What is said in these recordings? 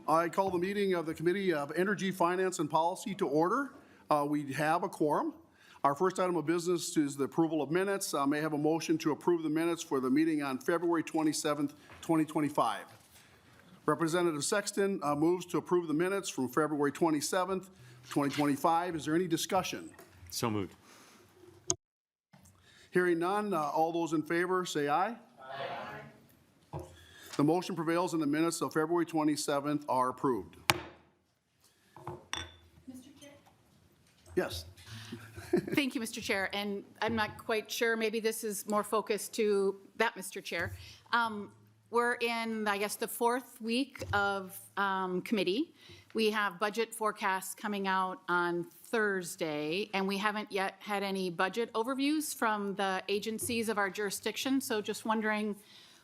I call the meeting of the Committee of Energy, Finance, and Policy to order. We have a quorum. Our first item of business is the approval of minutes. May I have a motion to approve the minutes for the meeting on February 27th, 2025. Representative Sexton moves to approve the minutes from February 27th, 2025. Is there any discussion? So moved. Hearing none, all those in favor say aye. Aye. The motion prevails and the minutes of February 27th are approved. Mr. Chair? Yes. Thank you, Mr. Chair. And I'm not quite sure, maybe this is more focused to that, Mr. Chair. We're in, I guess, the fourth week of committee. We have budget forecasts coming out on Thursday, and we haven't yet had any budget overviews from the agencies of our jurisdiction. So just wondering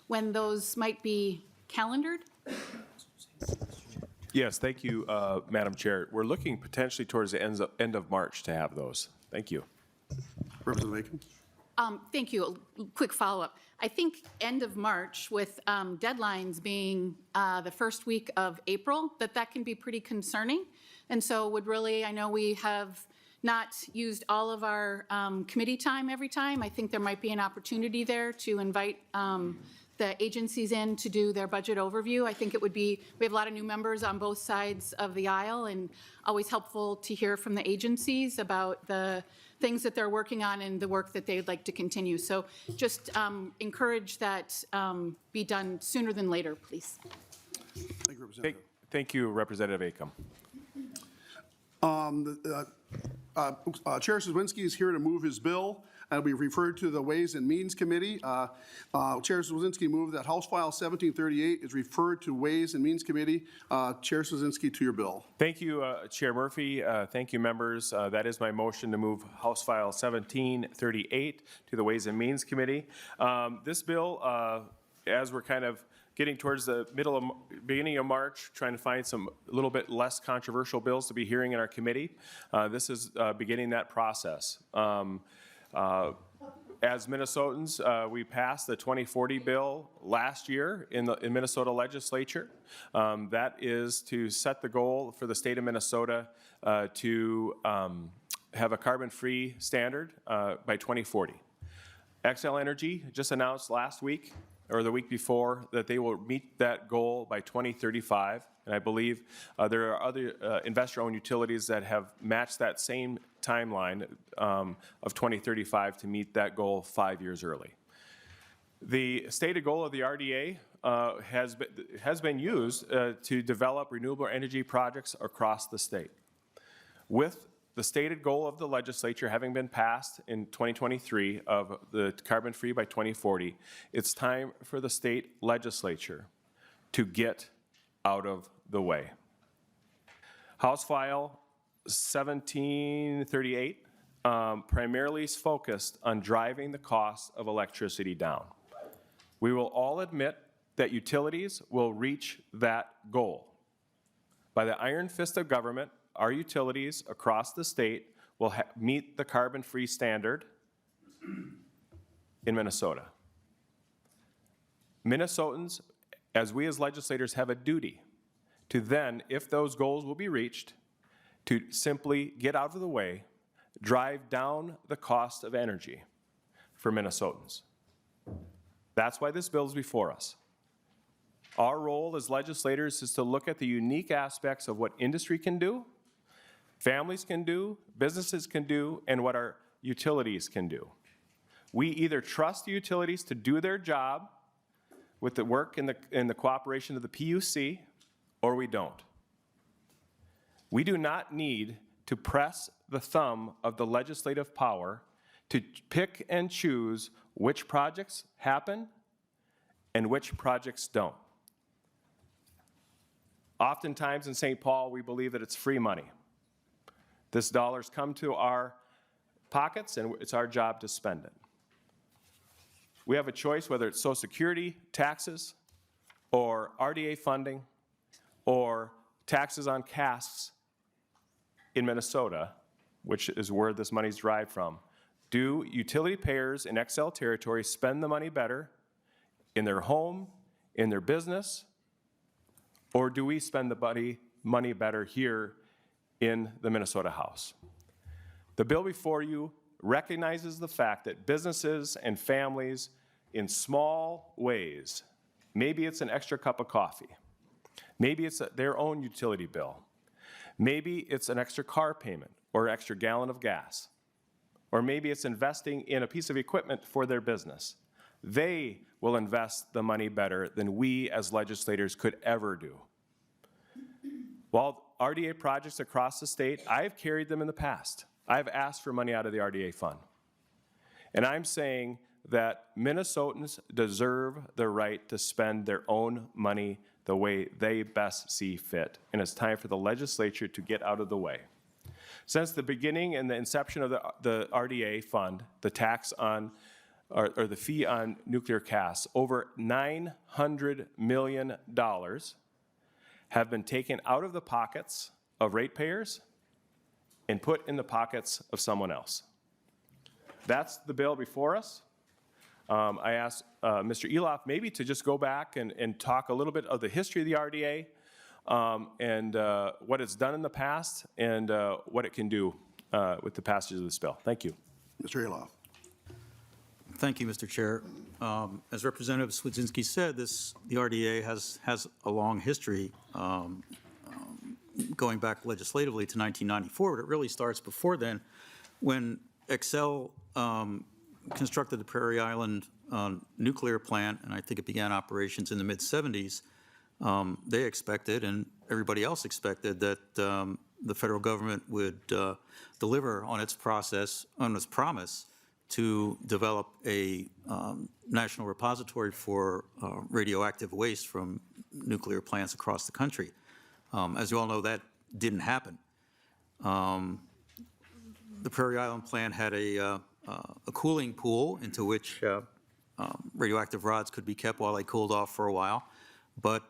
when those might be calendared. Yes, thank you, Madam Chair. We're looking potentially towards the end of March to have those. Thank you. Representative Aiken. Thank you. A quick follow-up. I think end of March with deadlines being the first week of April, that can be pretty concerning. And so would really, I know we have not used all of our committee time every time. I think there might be an opportunity there to invite the agencies in to do their budget overview. I think it would be, we have a lot of new members on both sides of the aisle, and always helpful to hear from the agencies about the things that they're working on and the work that they'd like to continue. So just encourage that be done sooner than later, please. Thank you, Representative. Thank you, Representative Aiken. Chair Swedzinski is here to move his bill. It'll be referred to the Ways and Means Committee. Chair Swedzinski moved that House File 1738 is referred to Ways and Means Committee. Chair Swedzinski, to your bill. Thank you, Chair Murphy. Thank you, members. That is my motion to move House File 1738 to the Ways and Means Committee. This bill, as we're kind of getting towards the beginning of March, trying to find some a little bit less controversial bills to be hearing in our committee. This is beginning that process. As Minnesotans, we passed the 2040 bill last year in Minnesota legislature. That is to set the goal for the state of Minnesota to have a carbon-free standard by 2040. Xcel Energy just announced last week or the week before that they will meet that goal by 2035. And I believe there are other investor-owned utilities that have matched that same timeline of 2035 to meet that goal 5 years early. The stated goal of the RDA has been used to develop renewable energy projects across the state. With the stated goal of the legislature having been passed in 2023 of the carbon-free by 2040, it's time for the state legislature to get out of the way. House File 1738 primarily is focused on driving the cost of electricity down. We will all admit that utilities will reach that goal. By the iron fist of government, our utilities across the state will meet the carbon-free standard in Minnesota. Minnesotans, as we as legislators, have a duty to then, if those goals will be reached, to simply get out of the way, drive down the cost of energy for Minnesotans. That's why this bill is before us. Our role as legislators is to look at the unique aspects of what industry can do, families can do, businesses can do, and what our utilities can do. We either trust the utilities to do their job with the work and the cooperation of the PUC, or we don't. We do not need to press the thumb of the legislative power to pick and choose which projects happen and which projects don't. Oftentimes in St. Paul, we believe that it's free money. This dollars come to our pockets, and it's our job to spend it. We have a choice whether it's Social Security, taxes, or RDA funding, or taxes on casks in Minnesota, which is where this money is derived from. Do utility payers in Xcel territory spend the money better in their home, in their business, Or do we spend the money better here in the Minnesota House? The bill before you recognizes the fact that businesses and families in small ways, maybe it's an extra cup of coffee, maybe it's their own utility bill, maybe it's an extra car payment or extra gallon of gas, or maybe it's investing in a piece of equipment for their business. They will invest the money better than we as legislators could ever do. While RDA projects across the state, I've carried them in the past. I've asked for money out of the RDA fund. And I'm saying that Minnesotans deserve the right to spend their own money the way they best see fit. And it's time for the legislature to get out of the way. Since the beginning and the inception of the RDA fund, the tax on, or the fee on nuclear casts, over $900 million have been taken out of the pockets of ratepayers and put in the pockets of someone else. That's the bill before us. I asked Mr. Eloff maybe to just go back and talk a little bit of the history of the RDA and what it's done in the past and what it can do with the passage of this bill. Thank you. Mr. Eloff. Thank you, Mr. Chair. As Representative Swedzinski said, the RDA has a long history going back legislatively to 1994, but it really starts before then when Xcel constructed the Prairie Island nuclear plant, and I think it began operations in the mid-'70s. They expected, and everybody else expected, that the federal government would deliver on its promise to develop a national repository for radioactive waste from nuclear plants across the country. As you all know, that didn't happen. The Prairie Island plant had a cooling pool into which radioactive rods could be kept while they cooled off for a while. But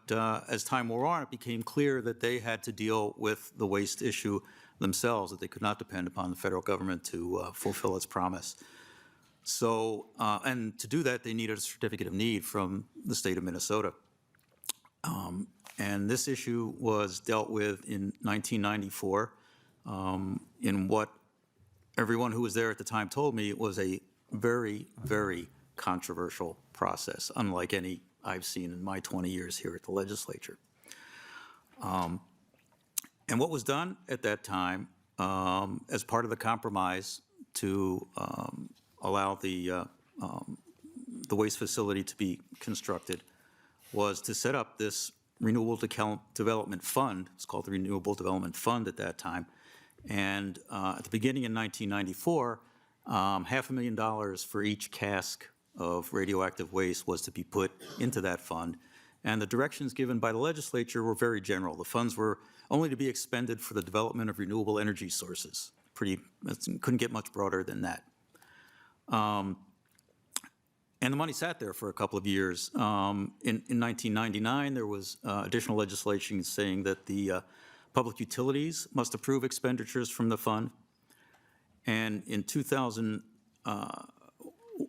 as time wore on, it became clear that they had to deal with the waste issue themselves, that they could not depend upon the federal government to fulfill its promise. So, and to do that, they needed a certificate of need from the state of Minnesota. And this issue was dealt with in 1994 in what everyone who was there at the time told me was a very, very controversial process, unlike any I've seen in my 20 years here at the legislature. And what was done at that time as part of the compromise to allow the waste facility to be constructed was to set up this Renewable Development Fund. It's called the Renewable Development Fund at that time. And at the beginning in 1994, $500,000 for each cask of radioactive waste was to be put into that fund. And the directions given by the legislature were very general. The funds were only to be expended for the development of renewable energy sources. Couldn't get much broader than that. And the money sat there for a couple of years. In 1999, there was additional legislation saying that the public utilities must approve expenditures from the fund. And in 2000,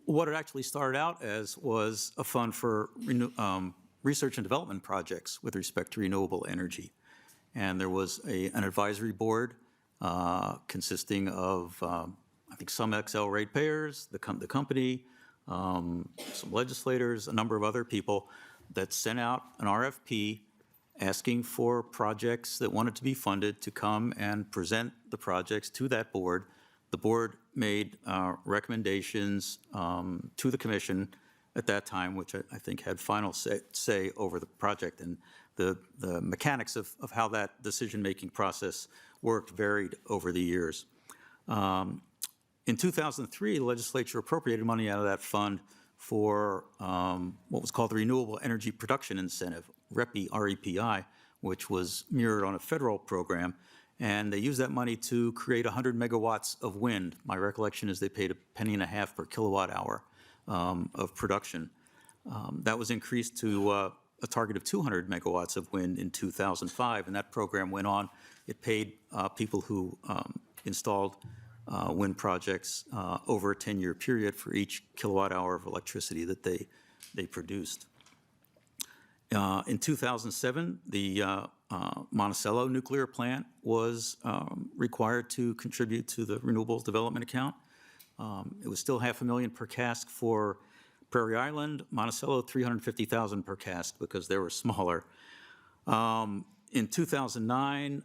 what it actually started out as was a fund for research and development projects with respect to renewable energy. And there was an advisory board consisting of, I think, some Xcel ratepayers, the company, some legislators, a number of other people that sent out an RFP asking for projects that wanted to be funded to come and present the projects to that board. The board made recommendations to the commission at that time, which I think had final say over the project. And the mechanics of how that decision-making process worked varied over the years. In 2003, the legislature appropriated money out of that fund for what was called the Renewable Energy Production Incentive, REPI, which was mirrored on a federal program. And they used that money to create 100 megawatts of wind. My recollection is they paid $0.015 per kilowatt hour of production. That was increased to a target of 200 megawatts of wind in 2005, and that program went on. It paid people who installed wind projects over a 10-year period for each kilowatt hour of electricity that they produced. In 2007, the Monticello nuclear plant was required to contribute to the Renewable Development Account. It was still $500,000 per cask for Prairie Island, Monticello $350,000 per cask because they were smaller. In 2009,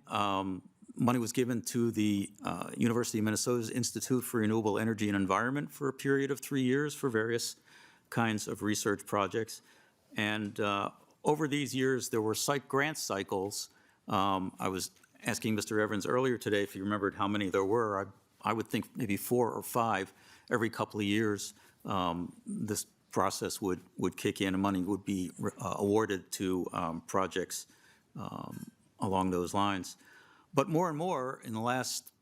money was given to the University of Minnesota's Institute for Renewable Energy and Environment for a period of 3 years for various kinds of research projects. And over these years, there were grant cycles. I was asking Mr. Evans earlier today if he remembered how many there were. I would think maybe 4 or 5 every couple of years. This process would kick in and money would be awarded to projects along those lines. But more and more in the last,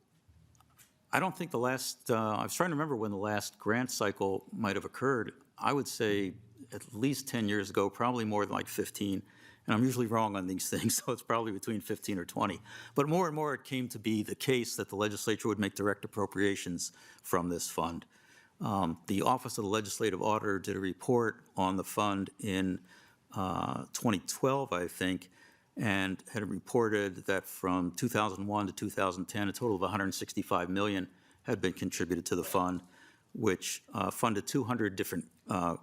I don't think the last, I was trying to remember when the last grant cycle might have occurred. I would say at least 10 years ago, probably more than like 15. And I'm usually wrong on these things, so it's probably between 15 or 20. But more and more it came to be the case that the legislature would make direct appropriations from this fund. The Office of the Legislative Auditor did a report on the fund in 2012, I think, and had reported that from 2001 to 2010, a total of $165 million had been contributed to the fund, which funded 200 different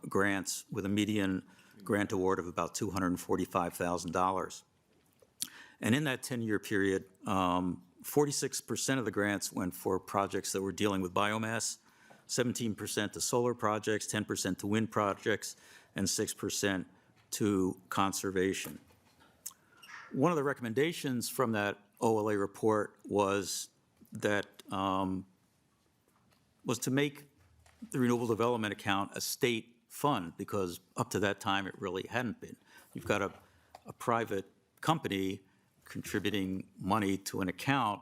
grants with a median grant award of about $245,000. And in that 10-year period, 46% of the grants went for projects that were dealing with biomass, 17% to solar projects, 10% to wind projects, and 6% to conservation. One of the recommendations from that OLA report was that was to make the Renewable Development Account a state fund, because up to that time it really hadn't been. You've got a private company contributing money to an account.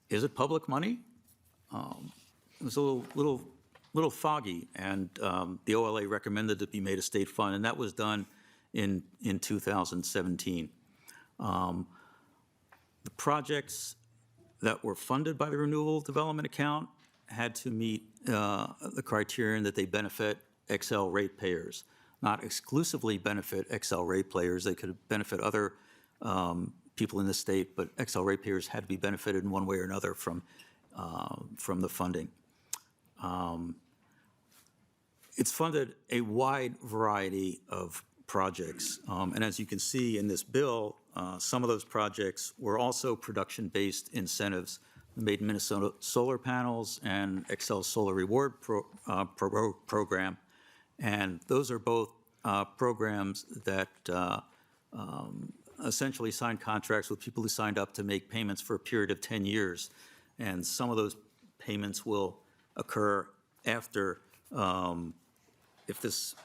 Is it public money? It was a little foggy, and the OLA recommended it be made a state fund, and that was done in 2017. The projects that were funded by the Renewable Development Account had to meet the criterion that they benefit XL ratepayers, not exclusively benefit XL ratepayers. They could benefit other people in the state, but XL ratepayers had to be benefited in one way or another from the funding. It's funded a wide variety of projects, and as you can see in this bill, some of those projects were also production-based incentives. The Made in Minnesota solar panels and XL Solar Reward program, and those are both programs that essentially signed contracts with people who signed up to make payments for a period of 10 years, and some of those payments will occur after, if this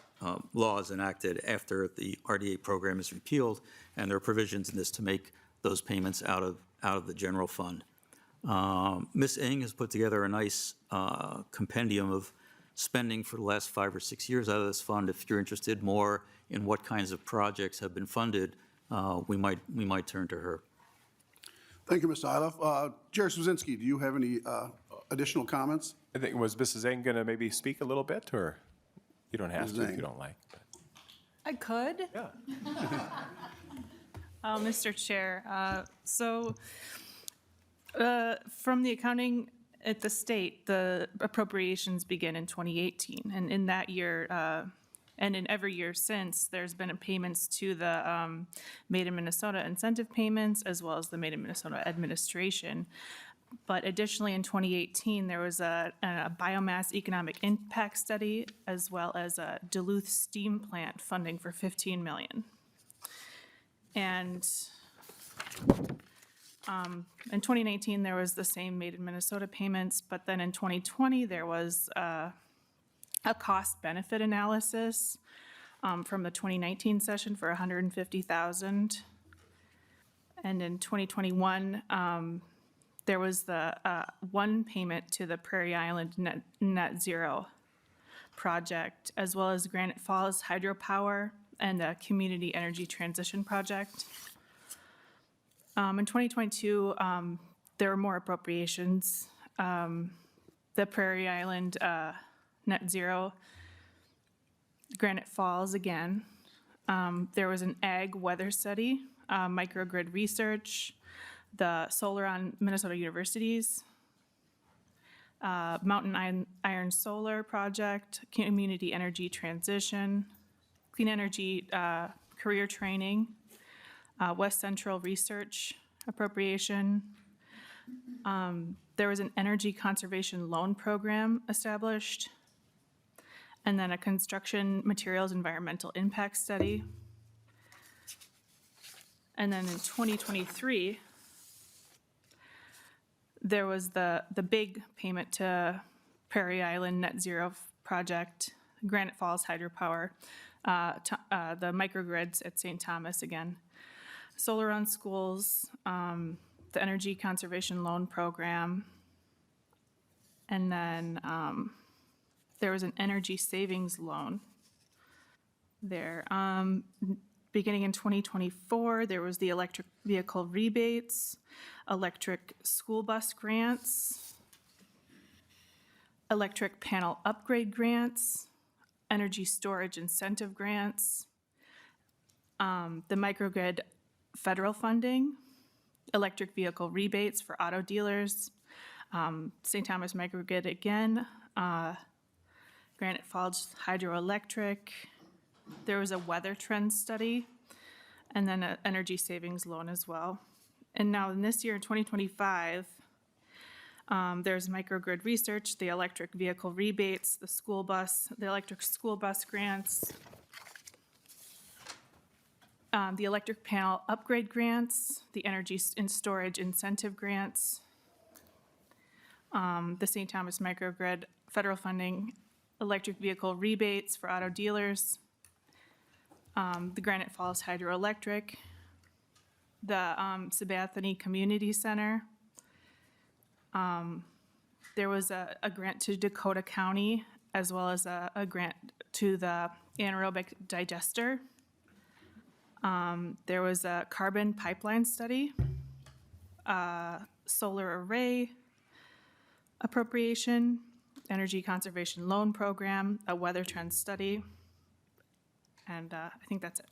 law is enacted, after the RDA program is repealed, and there are provisions in this to make those payments out of the general fund. Ms. Ng has put together a nice compendium of spending for the last 5 or 6 years out of this fund. If you're interested more in what kinds of projects have been funded, we might turn to her. Thank you, Mr. Iliff. Chair Swedzinski, do you have any additional comments? I think, was Mrs. Ng going to maybe speak a little bit, or you don't have Mrs. to if Ng. you don't like? I could. Yeah. Mr. Chair, from the accounting at the state, the appropriations begin in 2018. And in that year, and in every year since, there's been payments to the Made in Minnesota incentive payments, as well as the Made in Minnesota administration. But additionally, in 2018, there was a biomass economic impact study, as well as a Duluth steam plant funding for $15 million. And in 2019, there was the same Made in Minnesota payments, but then in 2020, there was a cost-benefit analysis from the 2019 session for $150,000. And in 2021, there was the one payment to the Prairie Island Net Zero project, as well as Granite Falls Hydropower and the Community Energy Transition Project. In 2022, there were more appropriations. The Prairie Island Net Zero, Granite Falls again, There was an ag weather study, microgrid research, the solar on Minnesota universities, Mountain Iron Solar Project, community energy transition, clean energy career training, West Central research appropriation. There was an energy conservation loan program established, and then a construction materials environmental impact study. And then in 2023, there was the big payment to Prairie Island Net Zero Project, Granite Falls Hydropower, the microgrids at St. Thomas again, solar on schools, the Energy Conservation Loan Program, and then there was an energy savings loan there. Beginning in 2024, there was the electric vehicle rebates, electric school bus grants, electric panel upgrade grants, energy storage incentive grants, the microgrid federal funding, electric vehicle rebates for auto dealers, St. Thomas Microgrid again, Granite Falls Hydroelectric. There was a weather trend study, and then an energy savings loan as well. And now in this year, in 2025, there's microgrid research, the electric vehicle rebates, the electric school bus grants, the electric panel upgrade grants, the energy and storage incentive grants, the St. Thomas Microgrid federal funding, electric vehicle rebates for auto dealers, the Granite Falls Hydroelectric, the Sabathani Community Center. There was a grant to Dakota County, as well as a grant to the anaerobic digester. There was a carbon pipeline study, solar array appropriation, energy conservation loan program, a weather trend study, and I think that's it.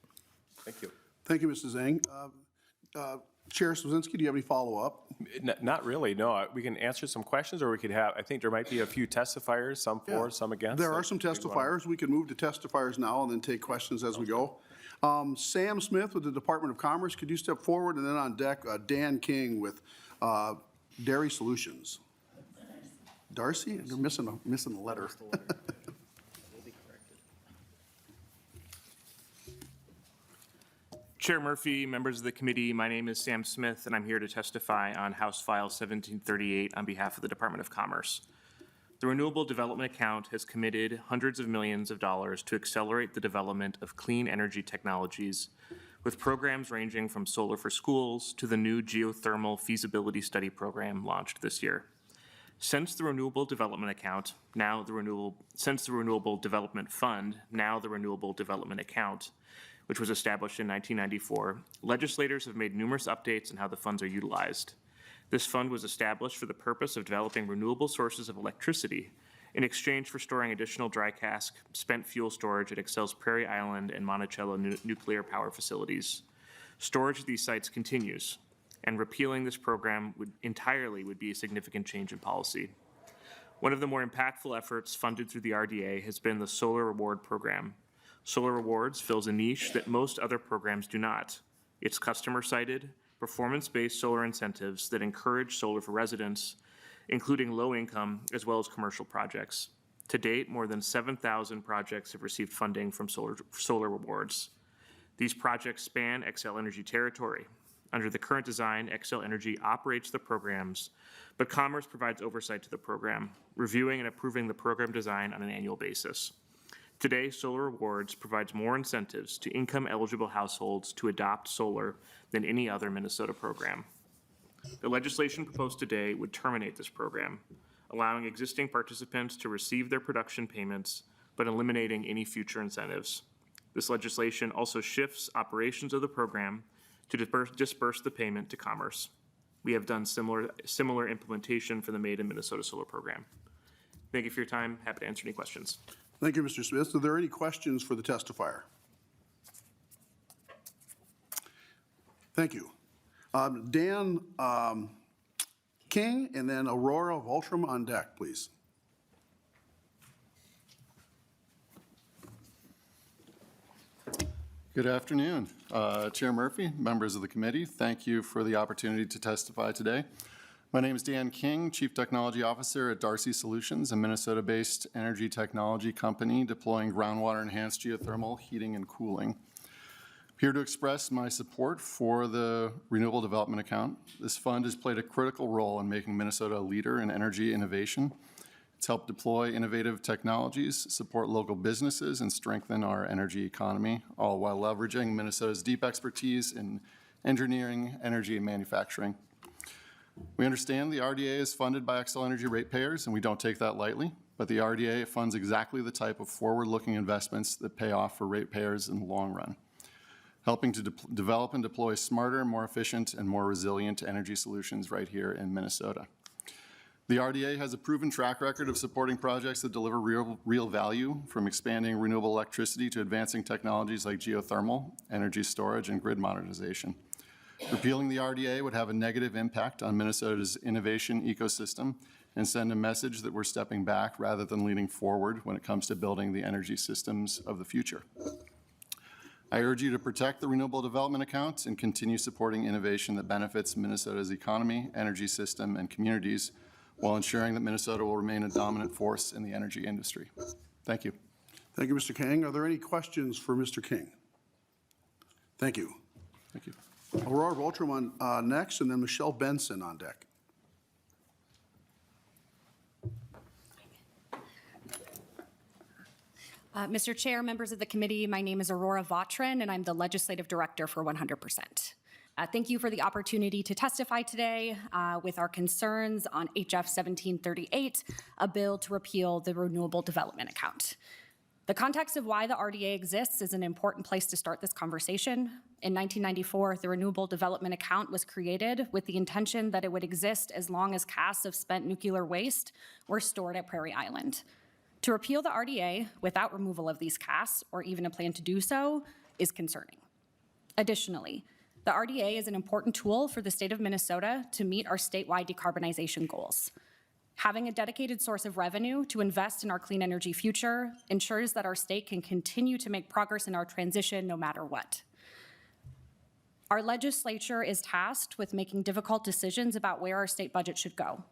Thank you. Thank you, Mrs. Zhang. Chair Swedzinski, do you have any follow-up? Not really, no. We can answer some questions, or we could have, I think there might be a few testifiers, some for, some against. There are some testifiers. We can move to testifiers now and then take questions as we go. Sam Smith with the Department of Commerce, could you step forward? And then on deck, Dan King with Dairy Solutions. Darcy? They're missing a letter. Chair Murphy, members of the committee, my name is Sam Smith, and I'm here to testify on House File 1738 on behalf of the Department of Commerce. The Renewable Development Account has committed hundreds of millions of dollars to accelerate the development of clean energy technologies, with programs ranging from solar for schools to the new geothermal feasibility study program launched this year. Since the Renewable Development Account, since the Renewable Development Fund, now the Renewable Development Account, which was established in 1994, legislators have made numerous updates on how the funds are utilized. This fund was established for the purpose of developing renewable sources of electricity in exchange for storing additional dry cask spent fuel storage at Excel's Prairie Island and Monticello nuclear power facilities. Storage at these sites continues, and repealing this program would be a significant change in policy. One of the more impactful efforts funded through the RDA has been the Solar Reward Program. Solar Rewards fills a niche that most other programs do not. It's customer-sited, performance-based solar incentives that encourage solar for residents, including low-income as well as commercial projects. To date, more than 7,000 projects have received funding from Solar Rewards. These projects span Xcel Energy territory. Under the current design, Xcel Energy operates the programs, but Commerce provides oversight to the program, reviewing and approving the program design on an annual basis. Today, Solar Rewards provides more incentives to income-eligible households to adopt solar than any other Minnesota program. The legislation proposed today would terminate this program, allowing existing participants to receive their production payments, but eliminating any future incentives. This legislation also shifts operations of the program to disperse the payment to Commerce. We have done similar implementation for the Made in Minnesota Solar Program. Thank you for your time. Happy to answer any questions. Thank you, Mr. Smith. Are there any questions for the testifier? Thank you. Dan King, and then Aurora Voltram on deck, please. Good afternoon. Chair Murphy, members of the committee, thank you for the opportunity to testify today. My name is Dan King, Chief Technology Officer at Darcy Solutions, a Minnesota-based energy technology company deploying groundwater-enhanced geothermal heating and cooling. Here to express my support for the Renewable Development Account. This fund has played a critical role in making Minnesota a leader in energy innovation. It's helped deploy innovative technologies, support local businesses, and strengthen our energy economy, all while leveraging Minnesota's deep expertise in engineering, energy, and manufacturing. We understand the RDA is funded by Xcel Energy ratepayers, and we don't take that lightly, but the RDA funds exactly the type of forward-looking investments that pay off for ratepayers in the long run, helping to develop and deploy smarter, more efficient, and more resilient energy solutions right here in Minnesota. The RDA has a proven track record of supporting projects that deliver real value, from expanding renewable electricity to advancing technologies like geothermal, energy storage, and grid modernization. Repealing the RDA would have a negative impact on Minnesota's innovation ecosystem and send a message that we're stepping back rather than leaning forward when it comes to building the energy systems of the future. I urge you to protect the Renewable Development Account and continue supporting innovation that benefits Minnesota's economy, energy system, and communities, while ensuring that Minnesota will remain a dominant force in the energy industry. Thank you. Thank you, Mr. King. Are there any questions for Mr. King? Thank you. Thank you. Aurora Voltram on next, and then Michelle Benson on deck. Mr. Chair, members of the committee, my name is Aurora Vautrin, and I'm the Legislative Director for 100%. Thank you for the opportunity to testify today with our concerns on HF 1738, a bill to repeal the Renewable Development Account. The context of why the RDA exists is an important place to start this conversation. In 1994, the Renewable Development Account was created with the intention that it would exist as long as casks of spent nuclear waste were stored at Prairie Island. To repeal the RDA without removal of these casks, or even a plan to do so, is concerning. Additionally, the RDA is an important tool for the state of Minnesota to meet our statewide decarbonization goals. Having a dedicated source of revenue to invest in our clean energy future ensures that our state can continue to make progress in our transition no matter what. Our legislature is tasked with making difficult decisions about where our state budget should go.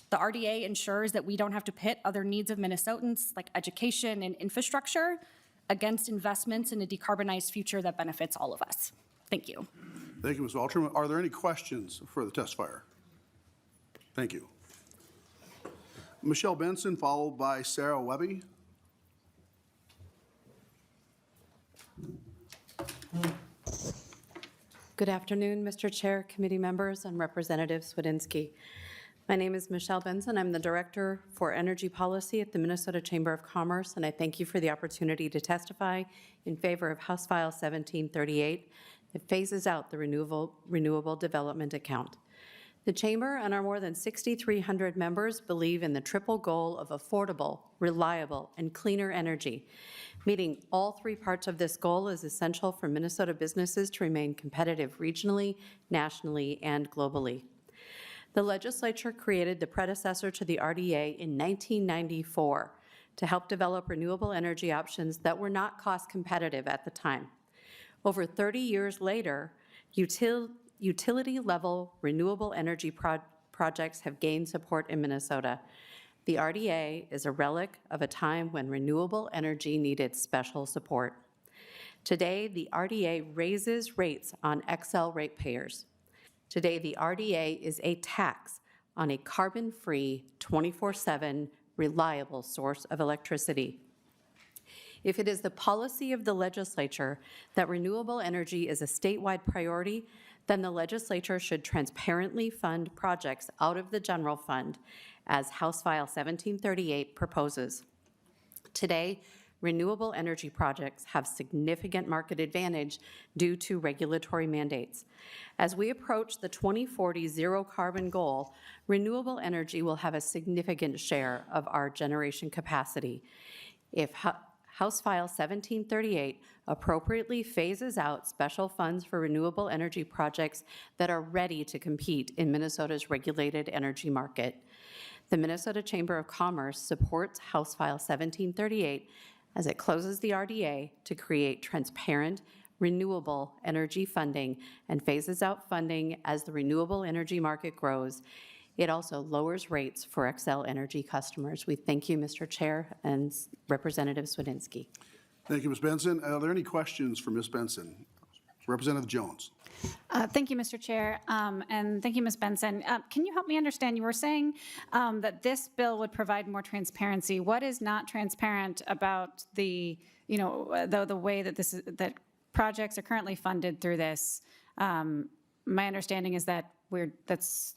The RDA ensures that we don't have to pit other needs of Minnesotans, like education and infrastructure, against investments in a decarbonized future that benefits all of us. Thank you. Thank you, Ms. Voltram. Are there any questions for the testifier? Thank you. Michelle Benson, followed by Sarah Webby. Good afternoon, Mr. Chair, committee members, and Representative Swedzinski. My name is Michelle Benson. I'm the Director for Energy Policy at the Minnesota Chamber of Commerce, and I thank you for the opportunity to testify in favor of House File 1738 that phases out the Renewable Development Account. The Chamber and our more than 6,300 members believe in the triple goal of affordable, reliable, and cleaner energy. Meeting all three parts of this goal is essential for Minnesota businesses to remain competitive regionally, nationally, and globally. The legislature created the predecessor to the RDA in 1994 to help develop renewable energy options that were not cost competitive at the time. Over 30 years later, utility-level renewable energy projects have gained support in Minnesota. The RDA is a relic of a time when renewable energy needed special support. Today, the RDA raises rates on Xcel ratepayers. Today, the RDA is a tax on a carbon-free, 24/7 reliable source of electricity. If it is the policy of the legislature that renewable energy is a statewide priority, then the legislature should transparently fund projects out of the general fund, as House File 1738 proposes. Today, renewable energy projects have significant market advantage due to regulatory mandates. As we approach the 2040 zero carbon goal, renewable energy will have a significant share of our generation capacity. If House File 1738 appropriately phases out special funds for renewable energy projects that are ready to compete in Minnesota's regulated energy market. The Minnesota Chamber of Commerce supports House File 1738 as it closes the RDA to create transparent, renewable energy funding and phases out funding as the renewable energy market grows. It also lowers rates for Xcel Energy customers. We thank you, Mr. Chair and Representative Swedzinski. Thank you, Ms. Benson. Are there any questions for Ms. Benson? Representative Jones. Thank you, Mr. Chair, and thank you, Ms. Benson. Can you help me understand, you were saying that this bill would provide more transparency. What is not transparent about the, the way that that projects are currently funded through this? My understanding is that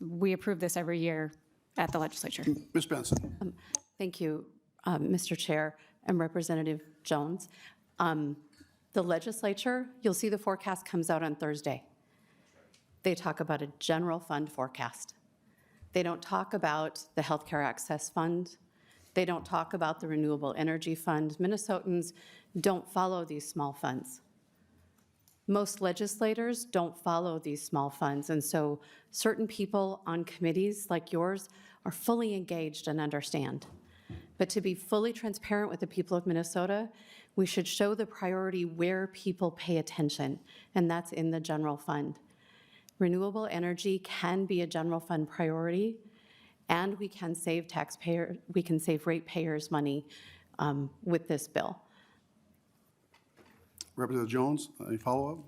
we approve this every year at the legislature. Ms. Benson. Thank you, Mr. Chair and Representative Jones. The legislature, you'll see the forecast comes out on Thursday. They talk about a general fund forecast. They don't talk about the Healthcare Access Fund. They don't talk about the Renewable Energy Fund. Minnesotans don't follow these small funds. Most legislators don't follow these small funds, and so certain people on committees like yours are fully engaged and understand. But to be fully transparent with the people of Minnesota, we should show the priority where people pay attention, and that's in the general fund. Renewable energy can be a general fund priority, and we can save ratepayers money with this bill. Representative Jones, any follow-up?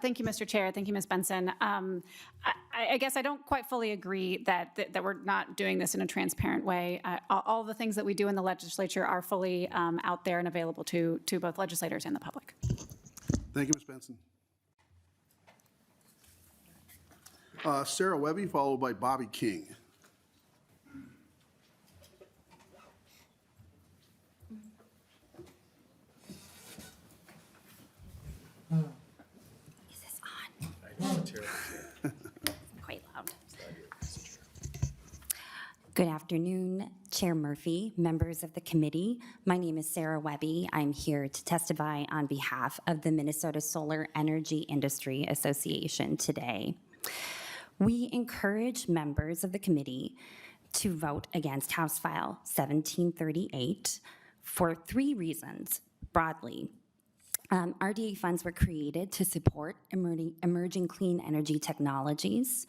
Thank you, Mr. Chair. Thank you, Ms. Benson. I guess I don't quite fully agree that we're not doing this in a transparent way. All the things that we do in the legislature are fully out there and available to both legislators and the public. Thank you, Ms. Benson. Sarah Webby, followed by Bobby King. Is this on? Quite loud. Good afternoon, Chair Murphy, members of the committee. My name is Sarah Webby. I'm here to testify on behalf of the Minnesota Solar Energy Industry Association today. We encourage members of the committee to vote against House File 1738 for 3 reasons, broadly. RDA funds were created to support emerging clean energy technologies.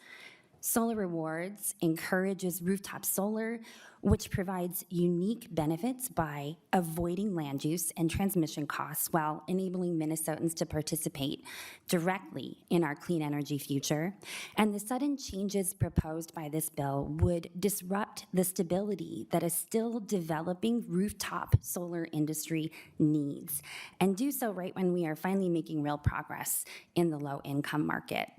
Solar Rewards encourages rooftop solar, which provides unique benefits by avoiding land use and transmission costs while enabling Minnesotans to participate directly in our clean energy future. And the sudden changes proposed by this bill would disrupt the stability that a still developing rooftop solar industry needs, and do so right when we are finally making real progress in the low-income market.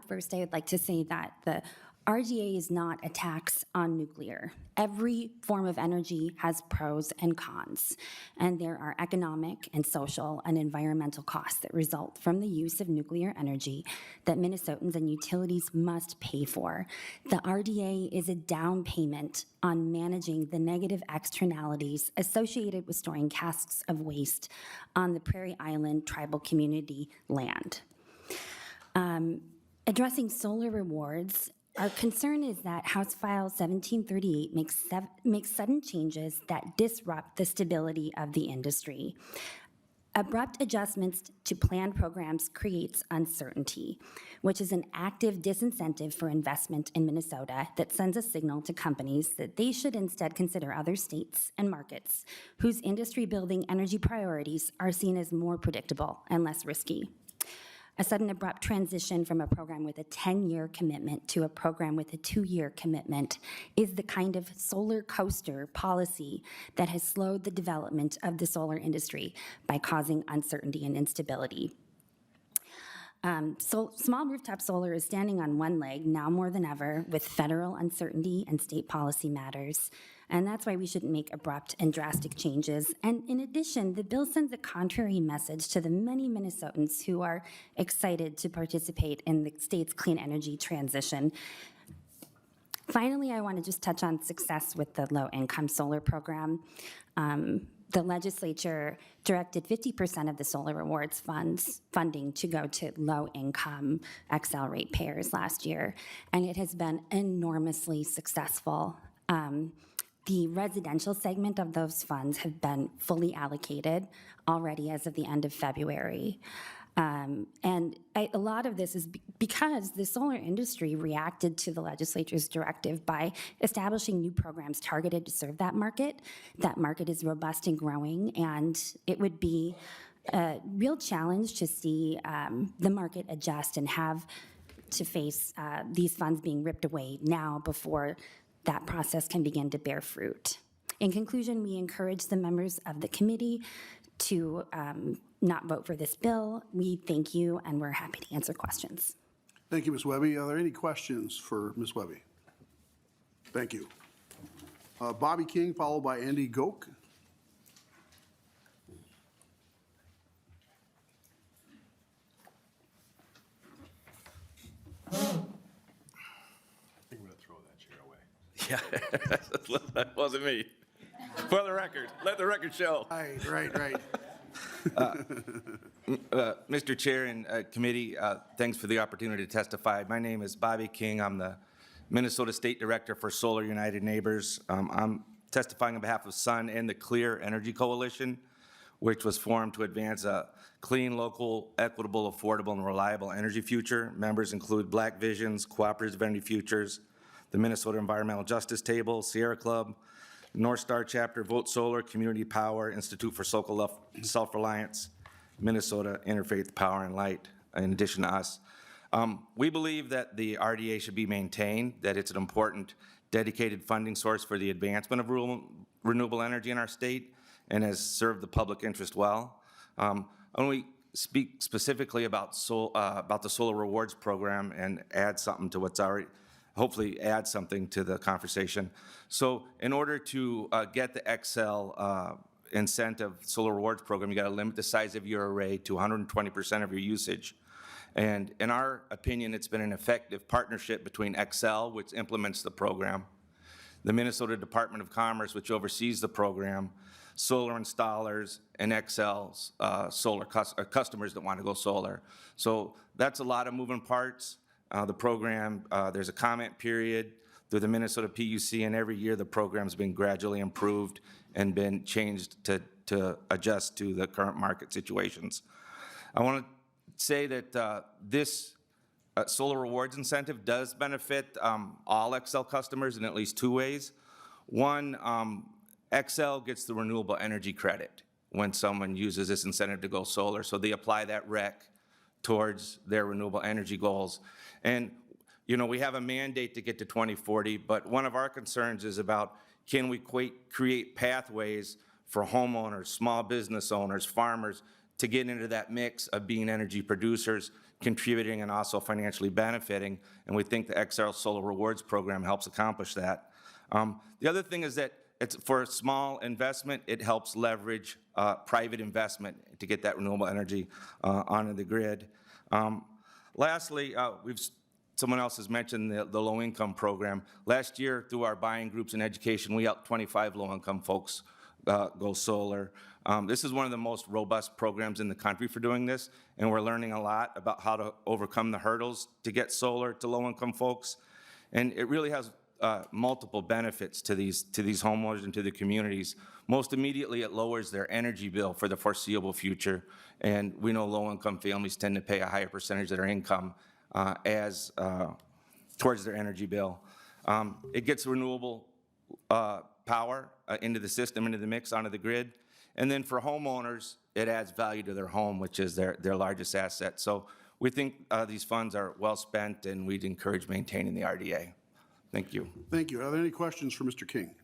First, I would like to say that the RDA is not a tax on nuclear. Every form of energy has pros and cons, and there are economic and social and environmental costs that result from the use of nuclear energy that Minnesotans and utilities must pay for. The RDA is a down payment on managing the negative externalities associated with storing casks of waste on the Prairie Island tribal community land. Addressing solar rewards, our concern is that House File 1738 makes sudden changes that disrupt the stability of the industry. Abrupt adjustments to planned programs creates uncertainty, which is an active disincentive for investment in Minnesota that sends a signal to companies that they should instead consider other states and markets whose industry-building energy priorities are seen as more predictable and less risky. A sudden abrupt transition from a program with a 10-year commitment to a program with a 2-year commitment is the kind of solar coaster policy that has slowed the development of the solar industry by causing uncertainty and instability. Small rooftop solar is standing on one leg now more than ever with federal uncertainty and state policy matters. And that's why we shouldn't make abrupt and drastic changes. And in addition, the bill sends a contrary message to the many Minnesotans who are excited to participate in the state's clean energy transition. Finally, I want to just touch on success with the low-income solar program. The legislature directed 50% of the solar rewards funding to go to low-income XL ratepayers last year, and it has been enormously successful. The residential segment of those funds have been fully allocated already as of the end of February. A lot of this is because the solar industry reacted to the legislature's directive by establishing new programs targeted to serve that market. That market is robust and growing, and it would be a real challenge to see the market adjust and have to face these funds being ripped away now before that process can begin to bear fruit. In conclusion, we encourage the members of the committee to not vote for this bill. We thank you, and we're happy to answer questions. Thank you, Ms. Webby. Are there any questions for Ms. Webby? Thank you. Bobby King, followed by Andy Goke. I think I'm going to throw that chair away. Yeah, that wasn't me. For the record, let the record show. Right. Mr. Chair and committee, thanks for the opportunity to testify. My name is Bobby King. I'm the Minnesota State Director for Solar United Neighbors. I'm testifying on behalf of Sun and the Clear Energy Coalition, which was formed to advance a clean, local, equitable, affordable, and reliable energy future. Members include Black Visions, Cooperative Energy Futures, the Minnesota Environmental Justice Table, Sierra Club, North Star Chapter, Vote Solar, Community Power, Institute for Local Self-Reliance, Minnesota Interfaith Power and Light, in addition to us. We believe that the RDA should be maintained, that it's an important dedicated funding source for the advancement of renewable energy in our state and has served the public interest well. I want to speak specifically about the Solar Rewards Program and add something to what's already, hopefully add something to the conversation. So in order to get the XL incentive Solar Rewards Program, you got to limit the size of your array to 120% of your usage. And in our opinion, it's been an effective partnership between XL, which implements the program, the Minnesota Department of Commerce, which oversees the program, solar installers, and XL's solar customers that want to go solar. So that's a lot of moving parts. The program, there's a comment period through the Minnesota PUC, and every year the program's been gradually improved and been changed to adjust to the current market situations. I want to say that this solar rewards incentive does benefit all XL customers in at least two ways. One, XL gets the renewable energy credit when someone uses this incentive to go solar, so they apply that REC towards their renewable energy goals. And you know, we have a mandate to get to 2040, but one of our concerns is about, can we create pathways for homeowners, small business owners, farmers, to get into that mix of being energy producers, contributing, and also financially benefiting, and we think the XL Solar Rewards Program helps accomplish that. The other thing is that it's for a small investment, it helps leverage private investment to get that renewable energy onto the grid. Lastly, someone else has mentioned the low-income program. Last year, through our buying groups and education, we helped 25 low-income folks go solar. This is one of the most robust programs in the country for doing this, and we're learning a lot about how to overcome the hurdles to get solar to low-income folks. And it really has multiple benefits to these homeowners and to the communities. Most immediately, it lowers their energy bill for the foreseeable future, and we know low-income families tend to pay a higher percentage of their income towards their energy bill. It gets renewable power into the system, into the mix, onto the grid. And then for homeowners, it adds value to their home, which is their largest asset. So we think these funds are well spent, and we'd encourage maintaining the RDA. Thank you. Thank you. Are there any questions for Mr. King?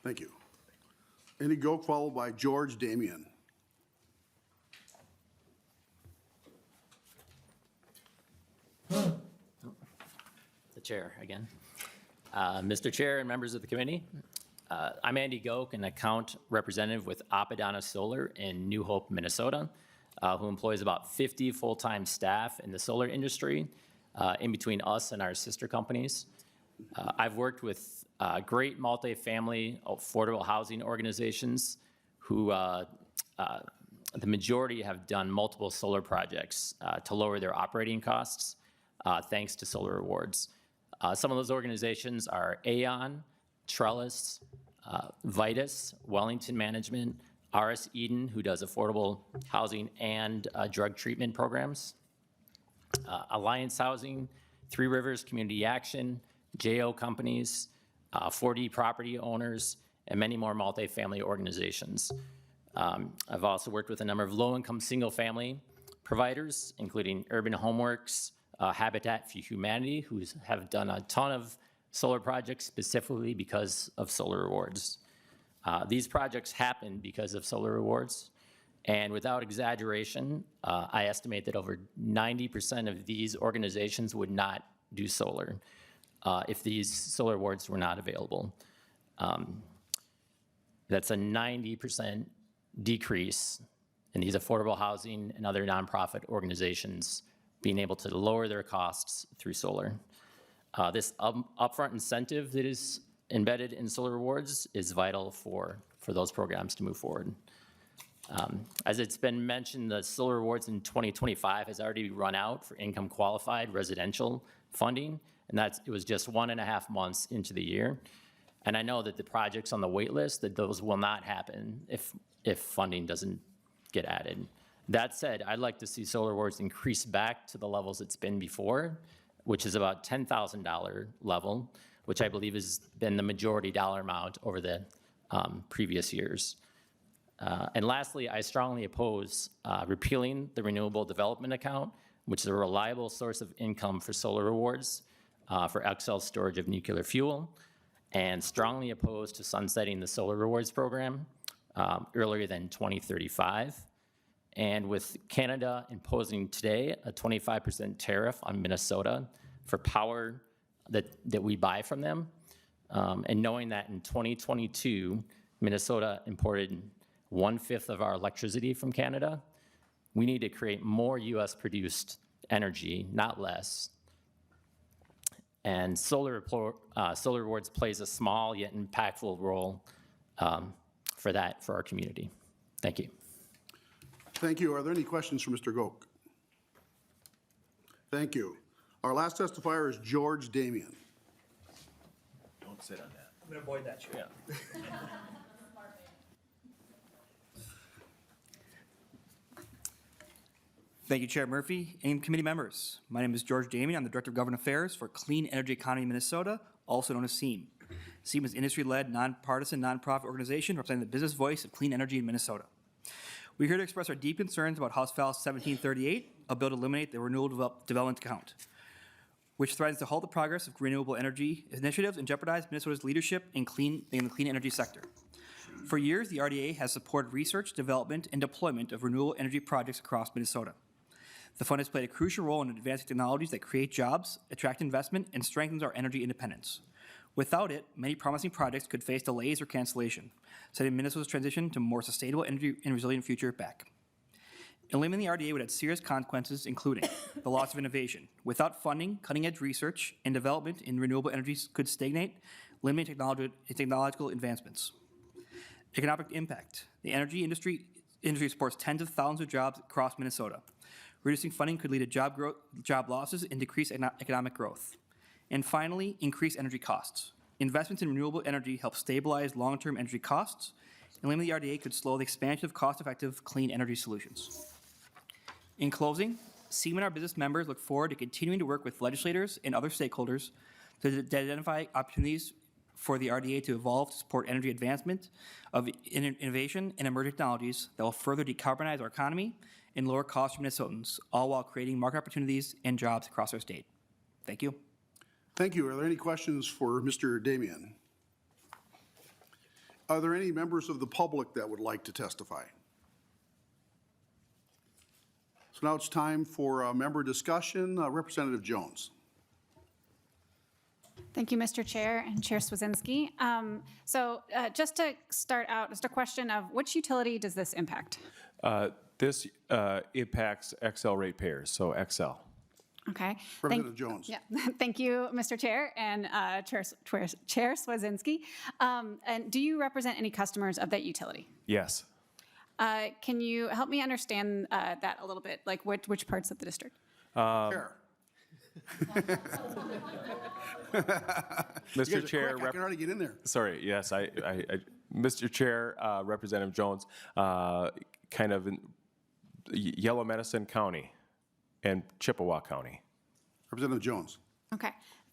Thank you. Andy Goke, followed by George Damian. The chair again. Mr. Chair and members of the committee, I'm Andy Goke, an account representative with Apadana Solar in New Hope, Minnesota, who employs about 50 full-time staff in the solar industry, in between us and our sister companies. I've worked with great multifamily affordable housing organizations who the majority have done multiple solar projects to lower their operating costs thanks to solar rewards. Some of those organizations are Aon, Trellis, Vitus, Wellington Management, RS Eden, who does affordable housing and drug treatment programs, Alliance Housing, Three Rivers Community Action, JO Companies, 4D Property Owners, and many more multifamily organizations. I've also worked with a number of low-income single-family providers, including Urban Homeworks, Habitat for Humanity, who have done a ton of solar projects specifically because of solar rewards. These projects happen because of solar rewards, and without exaggeration, I estimate that over 90% of these organizations would not do solar if these solar rewards were not available. That's a 90% decrease in these affordable housing and other nonprofit organizations being able to lower their costs through solar. This upfront incentive that is embedded in solar rewards is vital for those programs to move forward. As it's been mentioned, the solar rewards in 2025 has already run out for income qualified residential funding, and it was just 1.5 months into the year. And I know that the projects on the wait list, that those will not happen if funding doesn't get added. That said, I'd like to see solar rewards increase back to the levels it's been before, which is about $10,000 level, which I believe has been the majority dollar amount over the previous years. And lastly, I strongly oppose repealing the Renewable Development Account, which is a reliable source of income for solar rewards for Xcel storage of nuclear fuel, and strongly opposed to sunsetting the solar rewards program earlier than 2035. And with Canada imposing today a 25% tariff on Minnesota for power that we buy from them, and knowing that in 2022, Minnesota imported 1/5 of our electricity from Canada, we need to create more US produced energy, not less. And solar rewards plays a small yet impactful role for our community. Thank you. Thank you. Are there any questions for Mr. Goke? Thank you. Our last testifier is George Damian. Don't sit on that. I'm going to avoid that chair. Yeah. Thank you, Chair Murphy and committee members. My name is George Damian. I'm the Director of Government Affairs for Clean Energy Economy Minnesota, also known as SEAM. SEAM is an industry-led, nonpartisan, nonprofit organization representing the business voice of clean energy in Minnesota. We're here to express our deep concerns about House File 1738, a bill to eliminate the Renewable Development Account, which threatens to halt the progress of renewable energy initiatives and jeopardize Minnesota's leadership in the clean energy sector. For years, the RDA has supported research, development, and deployment of renewable energy projects across Minnesota. The fund has played a crucial role in advancing technologies that create jobs, attract investment, and strengthens our energy independence. Without it, many promising projects could face delays or cancellation, setting Minnesota's transition to a more sustainable energy and resilient future back. Eliminating the RDA would have serious consequences, including the loss of innovation. Without funding, cutting-edge research and development in renewable energies could stagnate, limiting technological advancements. Economic impact. The energy industry supports tens of thousands of jobs across Minnesota. Reducing funding could lead to job losses and decreased economic growth. And finally, increased energy costs. Investments in renewable energy help stabilize long-term energy costs, and eliminating the RDA could slow the expansion of cost-effective clean energy solutions. In closing, SEAM and our business members look forward to continuing to work with legislators and other stakeholders to identify opportunities for the RDA to evolve to support energy advancement of innovation and emerging technologies that will further decarbonize our economy and lower costs for Minnesotans, all while creating market opportunities and jobs across our state. Thank you. Thank you. Are there any questions for Mr. Damian? Are there any members of the public that would like to testify? So now it's time for member discussion. Representative Jones. Thank you, Mr. Chair and Chair Swedzinski. Just to start out, just a question of which utility does this impact? This impacts Xcel ratepayers, so Xcel. Okay. Representative Jones. Yeah, thank you, Mr. Chair and Chair Swedzinski. And do you represent any customers of that utility? Yes. Can you help me understand that a little bit, like which parts of the district? Chair. Mr. Chair, I can already get in there. sorry, yes, Mr. Chair, Representative Jones, kind of in Yellow Medicine County and Chippewa County. Representative Jones. Okay.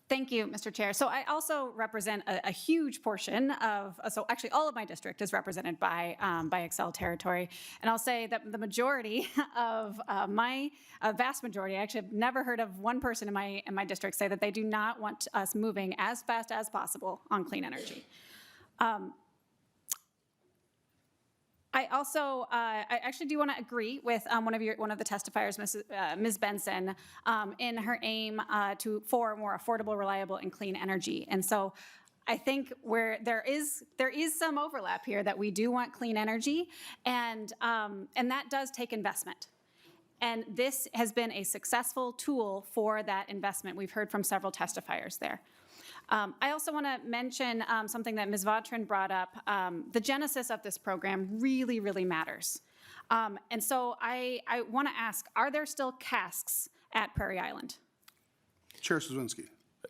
Thank you, Mr. Chair. So I also represent a huge portion of, so actually all of my district is represented by Excel territory. And I'll say that the majority of a vast majority, I actually have never heard of one person in my district say that they do not want us moving as fast as possible on clean energy. I also, I actually do want to agree with one of the testifiers, Ms. Benson, in her aim for more affordable, reliable, and clean energy. And so I think where there is some overlap here that we do want clean energy, and that does take investment. And this has been a successful tool for that investment. We've heard from several testifiers there. I also want to mention something that Ms. Vautrin brought up. The genesis of this program really, really matters. And so I want to ask, are there still casks at Prairie Island? Chair Swedzinski.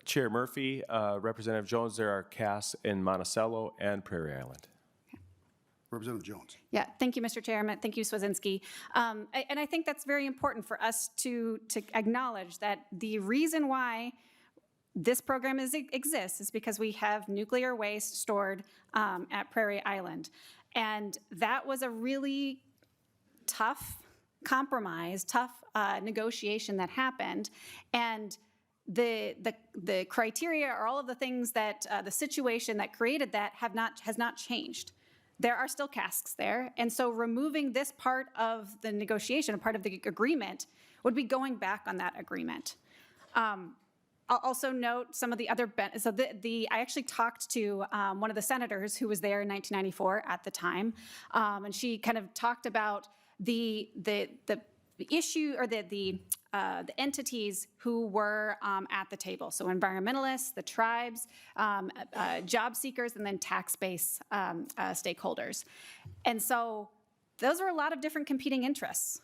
Chair Murphy, Representative Jones, there are casts in Monticello and Prairie Island. Representative Jones. Yeah, thank you, Mr. Chairman. Thank you, Swedzinski. And I think that's very important for us to acknowledge that the reason why this program exists is because we have nuclear waste stored at Prairie Island. And that was a really tough compromise, tough negotiation that happened. And the criteria or all of the things that, the situation that created that has not changed. There are still casks there. And so removing this part of the negotiation, a part of the agreement, would be going back on that agreement. I'll also note some of the other, so I actually talked to one of the senators who was there in 1994 at the time, and she kind of talked about the issue or the entities who were at the table. So environmentalists, the tribes, job seekers, and then tax-based stakeholders. And so those are a lot of different competing interests.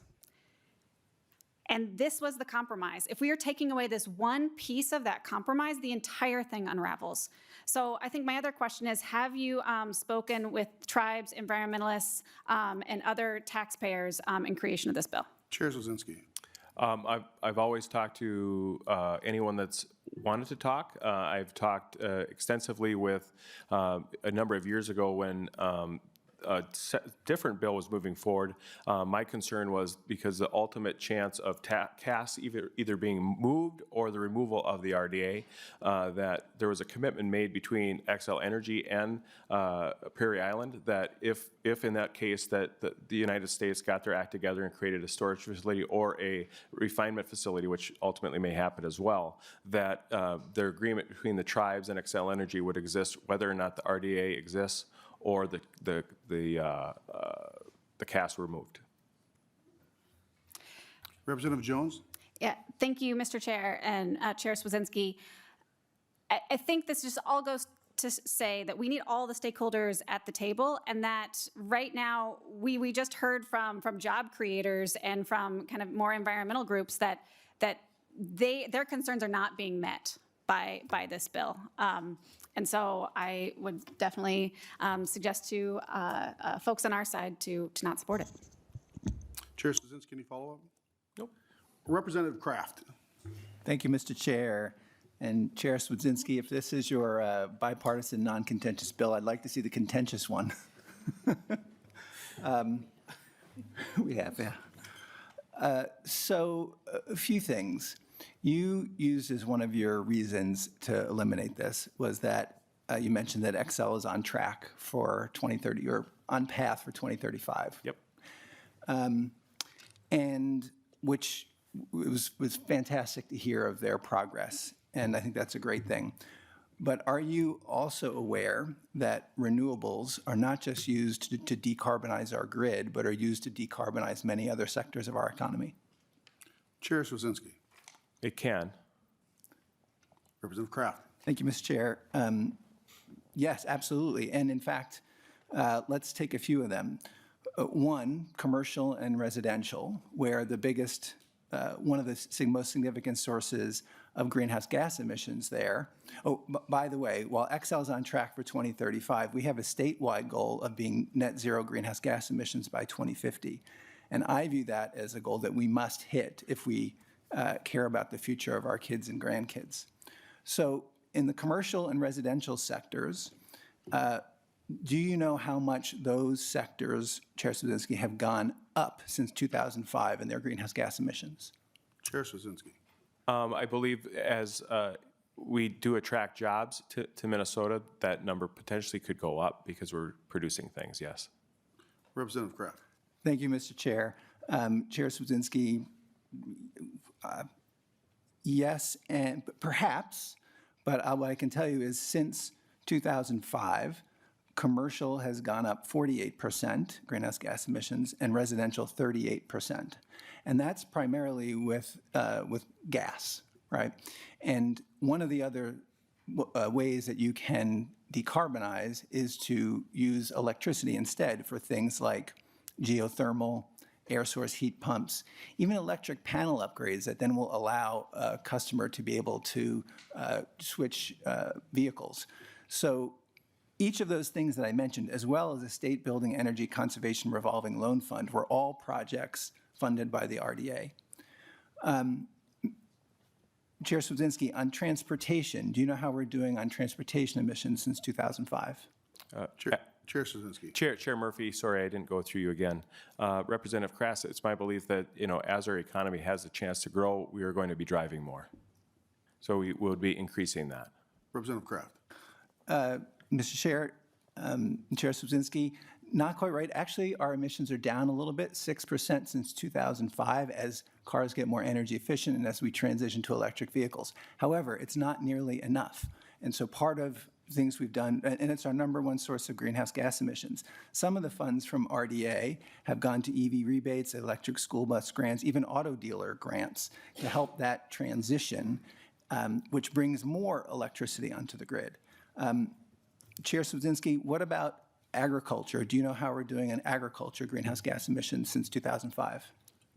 And this was the compromise. If we are taking away this one piece of that compromise, the entire thing unravels. So I think my other question is, have you spoken with tribes, environmentalists, and other taxpayers in creation of this bill? Chair Swedzinski. I've always talked to anyone that's wanted to talk. I've talked extensively with a number of years ago when a different bill was moving forward. My concern was because the ultimate chance of CAS either being moved or the removal of the RDA, that there was a commitment made between Xcel Energy and Prairie Island that if in that case that the United States got their act together and created a storage facility or a refinement facility, which ultimately may happen as well, that their agreement between the tribes and Xcel Energy would exist whether or not the RDA exists or the CAS were moved. Representative Jones. Yeah, thank you, Mr. Chair and Chair Swedzinski. I think this just all goes to say that we need all the stakeholders at the table, and that right now we just heard from job creators and from kind of more environmental groups that their concerns are not being met by this bill. And so I would definitely suggest to folks on our side to not support it. Chair Swedzinski, any follow-up? Nope. Representative Kraft. Thank you, Mr. Chair. And Chair Swedzinski, if this is your bipartisan, non-contentious bill, I'd like to see the contentious one. We have, yeah. So a few things. You used as one of your reasons to eliminate this was that you mentioned that Xcel is on track for 2030 or on path for 2035. Yep. And which was fantastic to hear of their progress, and I think that's a great thing. But are you also aware that renewables are not just used to decarbonize our grid, but are used to decarbonize many other sectors of our economy? Chair Swedzinski. It can. Representative Kraft. Thank you, Mr. Chair. Yes, absolutely. And in fact, let's take a few of them. One, commercial and residential, where the biggest, one of the most significant sources of greenhouse gas emissions there. Oh, by the way, while Xcel's on track for 2035, we have a statewide goal of being net zero greenhouse gas emissions by 2050. And I view that as a goal that we must hit if we care about the future of our kids and grandkids. So in the commercial and residential sectors, do you know how much those sectors, Chair Swedzinski, have gone up since 2005 in their greenhouse gas emissions? Chair Swedzinski. I believe as we do attract jobs to Minnesota, that number potentially could go up because we're producing things, yes. Representative Kraft. Thank you, Mr. Chair. Chair Swedzinski, yes, and perhaps, but what I can tell you is since 2005, commercial has gone up 48% greenhouse gas emissions and residential 38%. And that's primarily with gas, right? And one of the other ways that you can decarbonize is to use electricity instead for things like geothermal, air source heat pumps, even electric panel upgrades that then will allow a customer to be able to switch vehicles. So each of those things that I mentioned, as well as the State Building Energy Conservation Revolving Loan Fund, were all projects funded by the RDA. Chair Swedzinski, on transportation, do you know how we're doing on transportation emissions since 2005? Chair Swedzinski. Chair Murphy, sorry, I didn't go through you again. Representative Kraft, it's my belief that, as our economy has a chance to grow, we are going to be driving more. So we will be increasing that. Representative Kraft. Mr. Chair, Chair Swedzinski, not quite right. Actually, our emissions are down a little bit, 6% since 2005, as cars get more energy efficient and as we transition to electric vehicles. However, it's not nearly enough. And so part of things we've done, and it's our #1 source of greenhouse gas emissions. Some of the funds from RDA have gone to EV rebates, electric school bus grants, even auto dealer grants to help that transition, which brings more electricity onto the grid. Chair Swedzinski, what about agriculture? Do you know how we're doing in agriculture greenhouse gas emissions since 2005?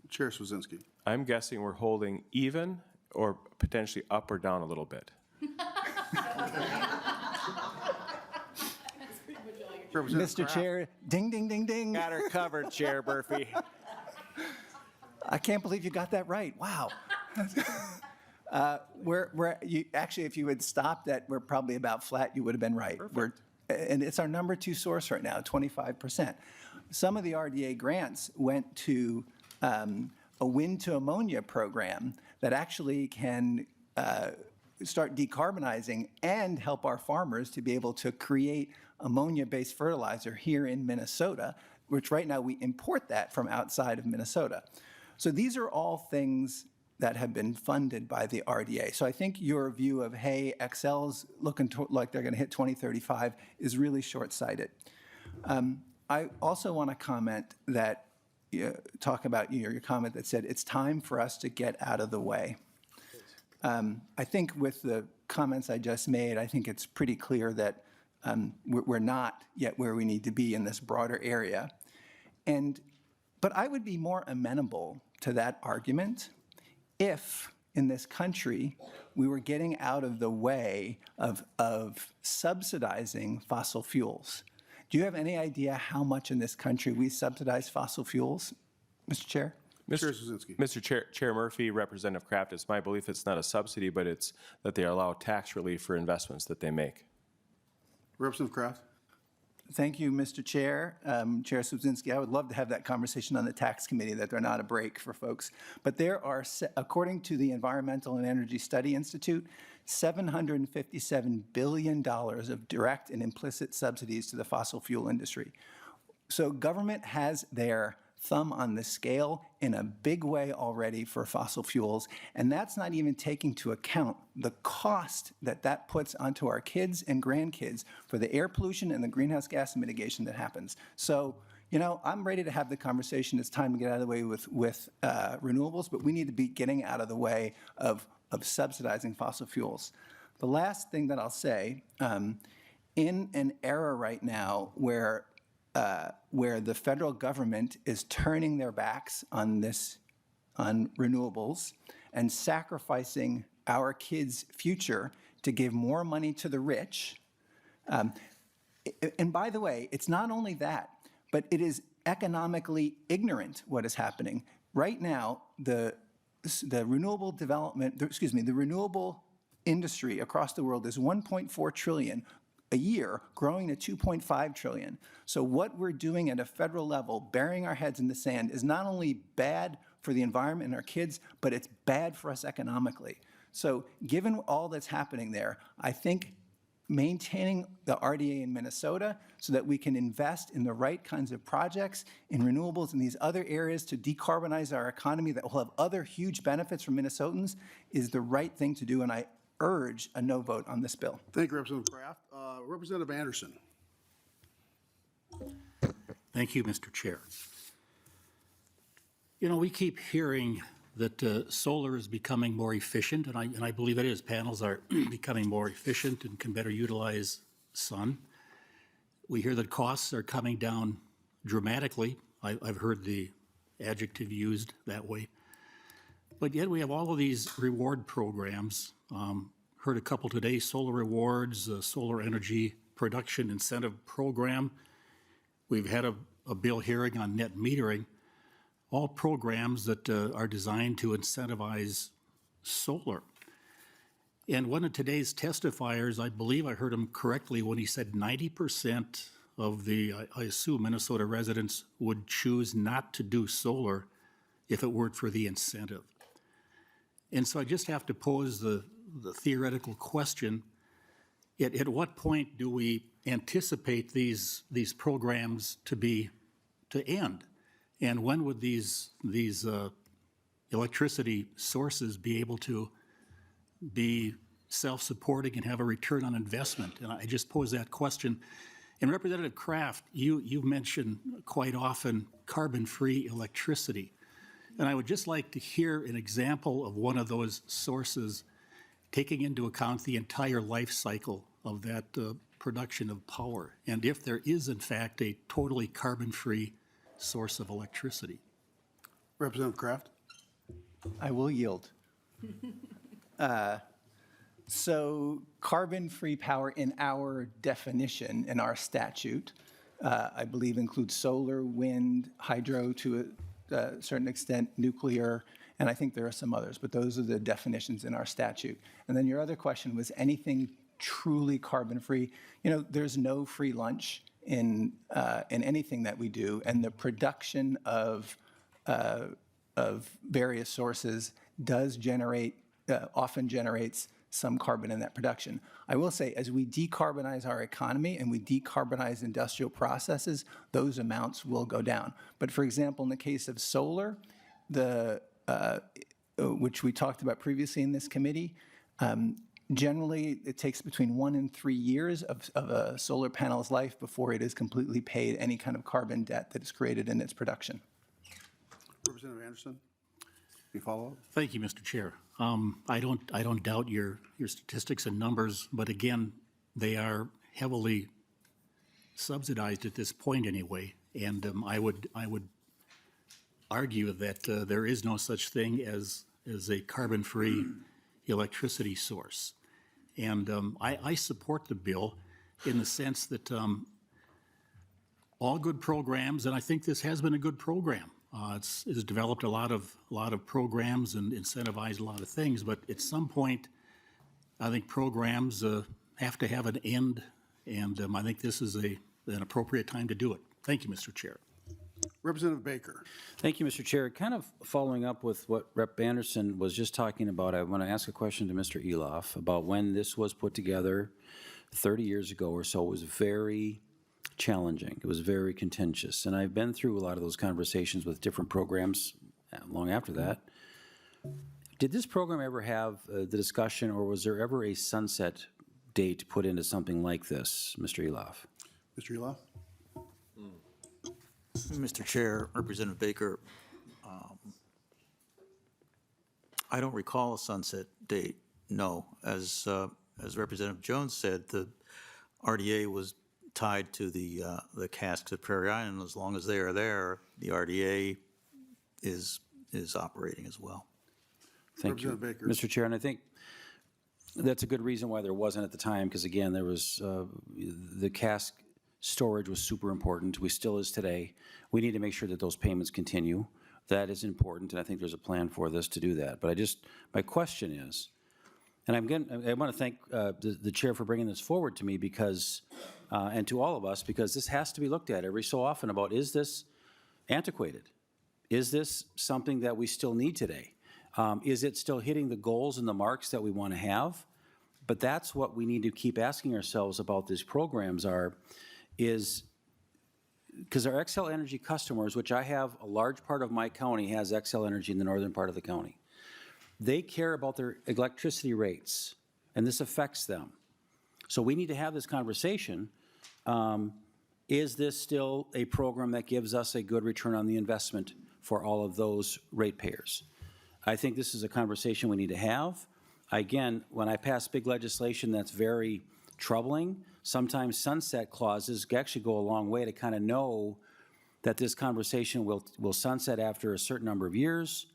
Chair Swedzinski. I'm guessing we're holding even or potentially up or down a little bit. Mr. Chair, ding, ding, ding, ding. Got her covered, Chair Murphy. I can't believe you got that right. Wow. Actually, if you had stopped at, we're probably about flat, you would have been right. And it's our #2 source right now, 25%. Some of the RDA grants went to a wind to ammonia program that actually can start decarbonizing and help our farmers to be able to create ammonia-based fertilizer here in Minnesota, which right now we import that from outside of Minnesota. So these are all things that have been funded by the RDA. So I think your view of, hey, Xcel's looking like they're going to hit 2035 is really short-sighted. I also want to comment that, talk about your comment that said it's time for us to get out of the way. I think with the comments I just made, I think it's pretty clear that we're not yet where we need to be in this broader area. But I would be more amenable to that argument if, in this country, we were getting out of the way of subsidizing fossil fuels. Do you have any idea how much in this country we subsidize fossil fuels, Mr. Chair? Mr. Chair Murphy, Representative Kraft, it's my belief it's not a subsidy, but it's that they allow tax relief for investments that they make. Representative Kraft. Thank you, Mr. Chair. Chair Swedzinski, I would love to have that conversation on the tax committee, that they're not a break for folks. But there are, according to the Environmental and Energy Study Institute, $757 billion of direct and implicit subsidies to the fossil fuel industry. So government has their thumb on the scale in a big way already for fossil fuels, and that's not even taking into account the cost that that puts onto our kids and grandkids for the air pollution and the greenhouse gas mitigation that happens. So, I'm ready to have the conversation. It's time to get out of the way with renewables, but we need to be getting out of the way of of subsidizing fossil fuels. The last thing that I'll say, in an era right now where the federal government is turning their backs on renewables and sacrificing our kids' future to give more money to the rich. And by the way, it's not only that, but it is economically ignorant what is happening. Right now, the renewable development, the renewable industry across the world is 1.4 trillion a year, growing to 2.5 trillion. So what we're doing at a federal level, burying our heads in the sand, is not only bad for the environment and our kids, but it's bad for us economically. So given all that's happening there, I think maintaining the RDA in Minnesota so that we can invest in the right kinds of projects in renewables in these other areas to decarbonize our economy that will have other huge benefits for Minnesotans is the right thing to do, and I urge a no vote on this bill. Thank you, Representative Kraft. Representative Anderson. Thank you, Mr. Chair. You know, we keep hearing that solar is becoming more efficient, and I believe it is. Panels are becoming more efficient and can better utilize sun. We hear that costs are coming down dramatically. I've heard the adjective used that way. But yet we have all of these reward programs. Heard a couple today, solar rewards, solar energy production incentive program. We've had a bill hearing on net metering. All programs that are designed to incentivize solar. And one of today's testifiers, I believe I heard him correctly when he said 90% of the, I assume, Minnesota residents would choose not to do solar if it weren't for the incentive. And so I just have to pose the theoretical question, at what point do we anticipate these programs to end? And when would these electricity sources be able to be self-supporting and have a return on investment? And I just pose that question. And Representative Kraft, you mentioned quite often carbon-free electricity. And I would just like to hear an example of one of those sources taking into account the entire life cycle of that production of power. And if there is, in fact, a totally carbon-free source of electricity. Representative Kraft. I will yield. So carbon-free power in our definition, in our statute, I believe includes solar, wind, hydro to a certain extent, nuclear, and I think there are some others, but those are the definitions in our statute. And then your other question was anything truly carbon-free? You know, there's no free lunch in anything that we do, and the production of various sources does generate, often generates some carbon in that production. I will say, as we decarbonize our economy and we decarbonize industrial processes, those amounts will go down. But for example, in the case of solar, which we talked about previously in this committee, generally, it takes between 1 and 3 years of a solar panel's life before it is completely paid any kind of carbon debt that is created in its production. Representative Anderson, any follow-up? Thank you, Mr. Chair. I don't doubt your statistics and numbers, but again, they are heavily subsidized at this point anyway. And I would argue that there is no such thing as a carbon-free electricity source. And I support the bill in the sense that all good programs, and I think this has been a good program. It's developed a lot of programs and incentivized a lot of things, but at some point, I think programs have to have an end, and I think this is an appropriate time to do it. Thank you, Mr. Chair. Representative Baker. Thank you, Mr. Chair. Kind of following up with what Rep. Anderson was just talking about, I want to ask a question to Mr. Eloff about when this was put together 30 years ago or so. It was very challenging. It was very contentious. And I've been through a lot of those conversations with different programs long after that. Did this program ever have the discussion, or was there ever a sunset date put into something like this, Mr. Eloff? Mr. Eloff. Mr. Chair, Representative Baker, I don't recall a sunset date, no. As Representative Jones said, the RDA was tied to the casks at Prairie Island. As long as they are there, the RDA is operating as well. Thank you. Representative Baker. Mr. Chair, and I think that's a good reason why there wasn't at the time, because again, there was, the cask storage was super important. We still is today. We need to make sure that those payments continue. That is important, and I think there's a plan for this to do that. But my question is, and I want to thank the chair for bringing this forward to me because, and to all of us, because this has to be looked at every so often about, is this antiquated? Is this something that we still need today? Is it still hitting the goals and the marks that we want to have? But that's what we need to keep asking ourselves about these programs is because our Xcel Energy customers, which I have a large part of my county has Xcel Energy in the northern part of the county, they care about their electricity rates, and this affects them. So we need to have this conversation. Is this still a program that gives us a good return on the investment for all of those ratepayers? I think this is a conversation we need to have. Again, when I pass big legislation that's very troubling, sometimes sunset clauses actually go a long way to kind of know that this conversation will sunset after a certain number of years.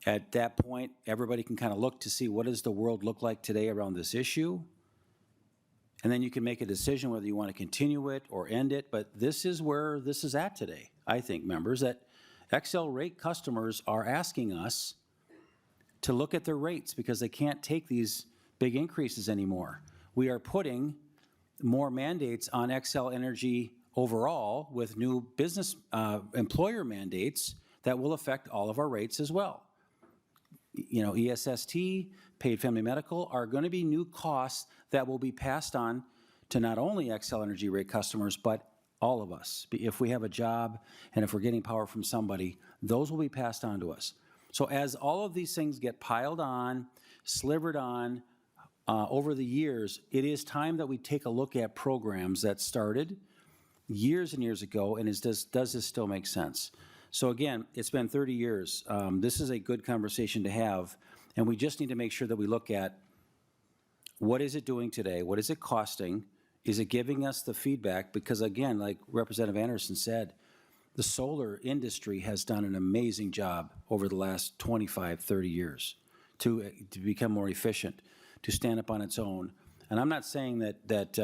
At that point, everybody can kind of look to see what does the world look like today around this issue. And then you can make a decision whether you want to continue it or end it. But this is where this is at today, I think, members, that Xcel rate customers are asking us to look at their rates because they can't take these big increases anymore. We are putting more mandates on Xcel Energy overall with new business employer mandates that will affect all of our rates as well. You know, ESST, paid family medical are going to be new costs that will be passed on to not only Xcel Energy rate customers, but all of us. If we have a job and if we're getting power from somebody, those will be passed on to us. So as all of these things get piled on, slivered on over the years, it is time that we take a look at programs that started years and years ago, and does this still make sense? So again, it's been 30 years. This is a good conversation to have, and we just need to make sure that we look at what is it doing today? What is it costing? Is it giving us the feedback? Because again, like Representative Anderson said, the solar industry has done an amazing job over the last 25, 30 years to become more efficient, to stand up on its own. And I'm not saying that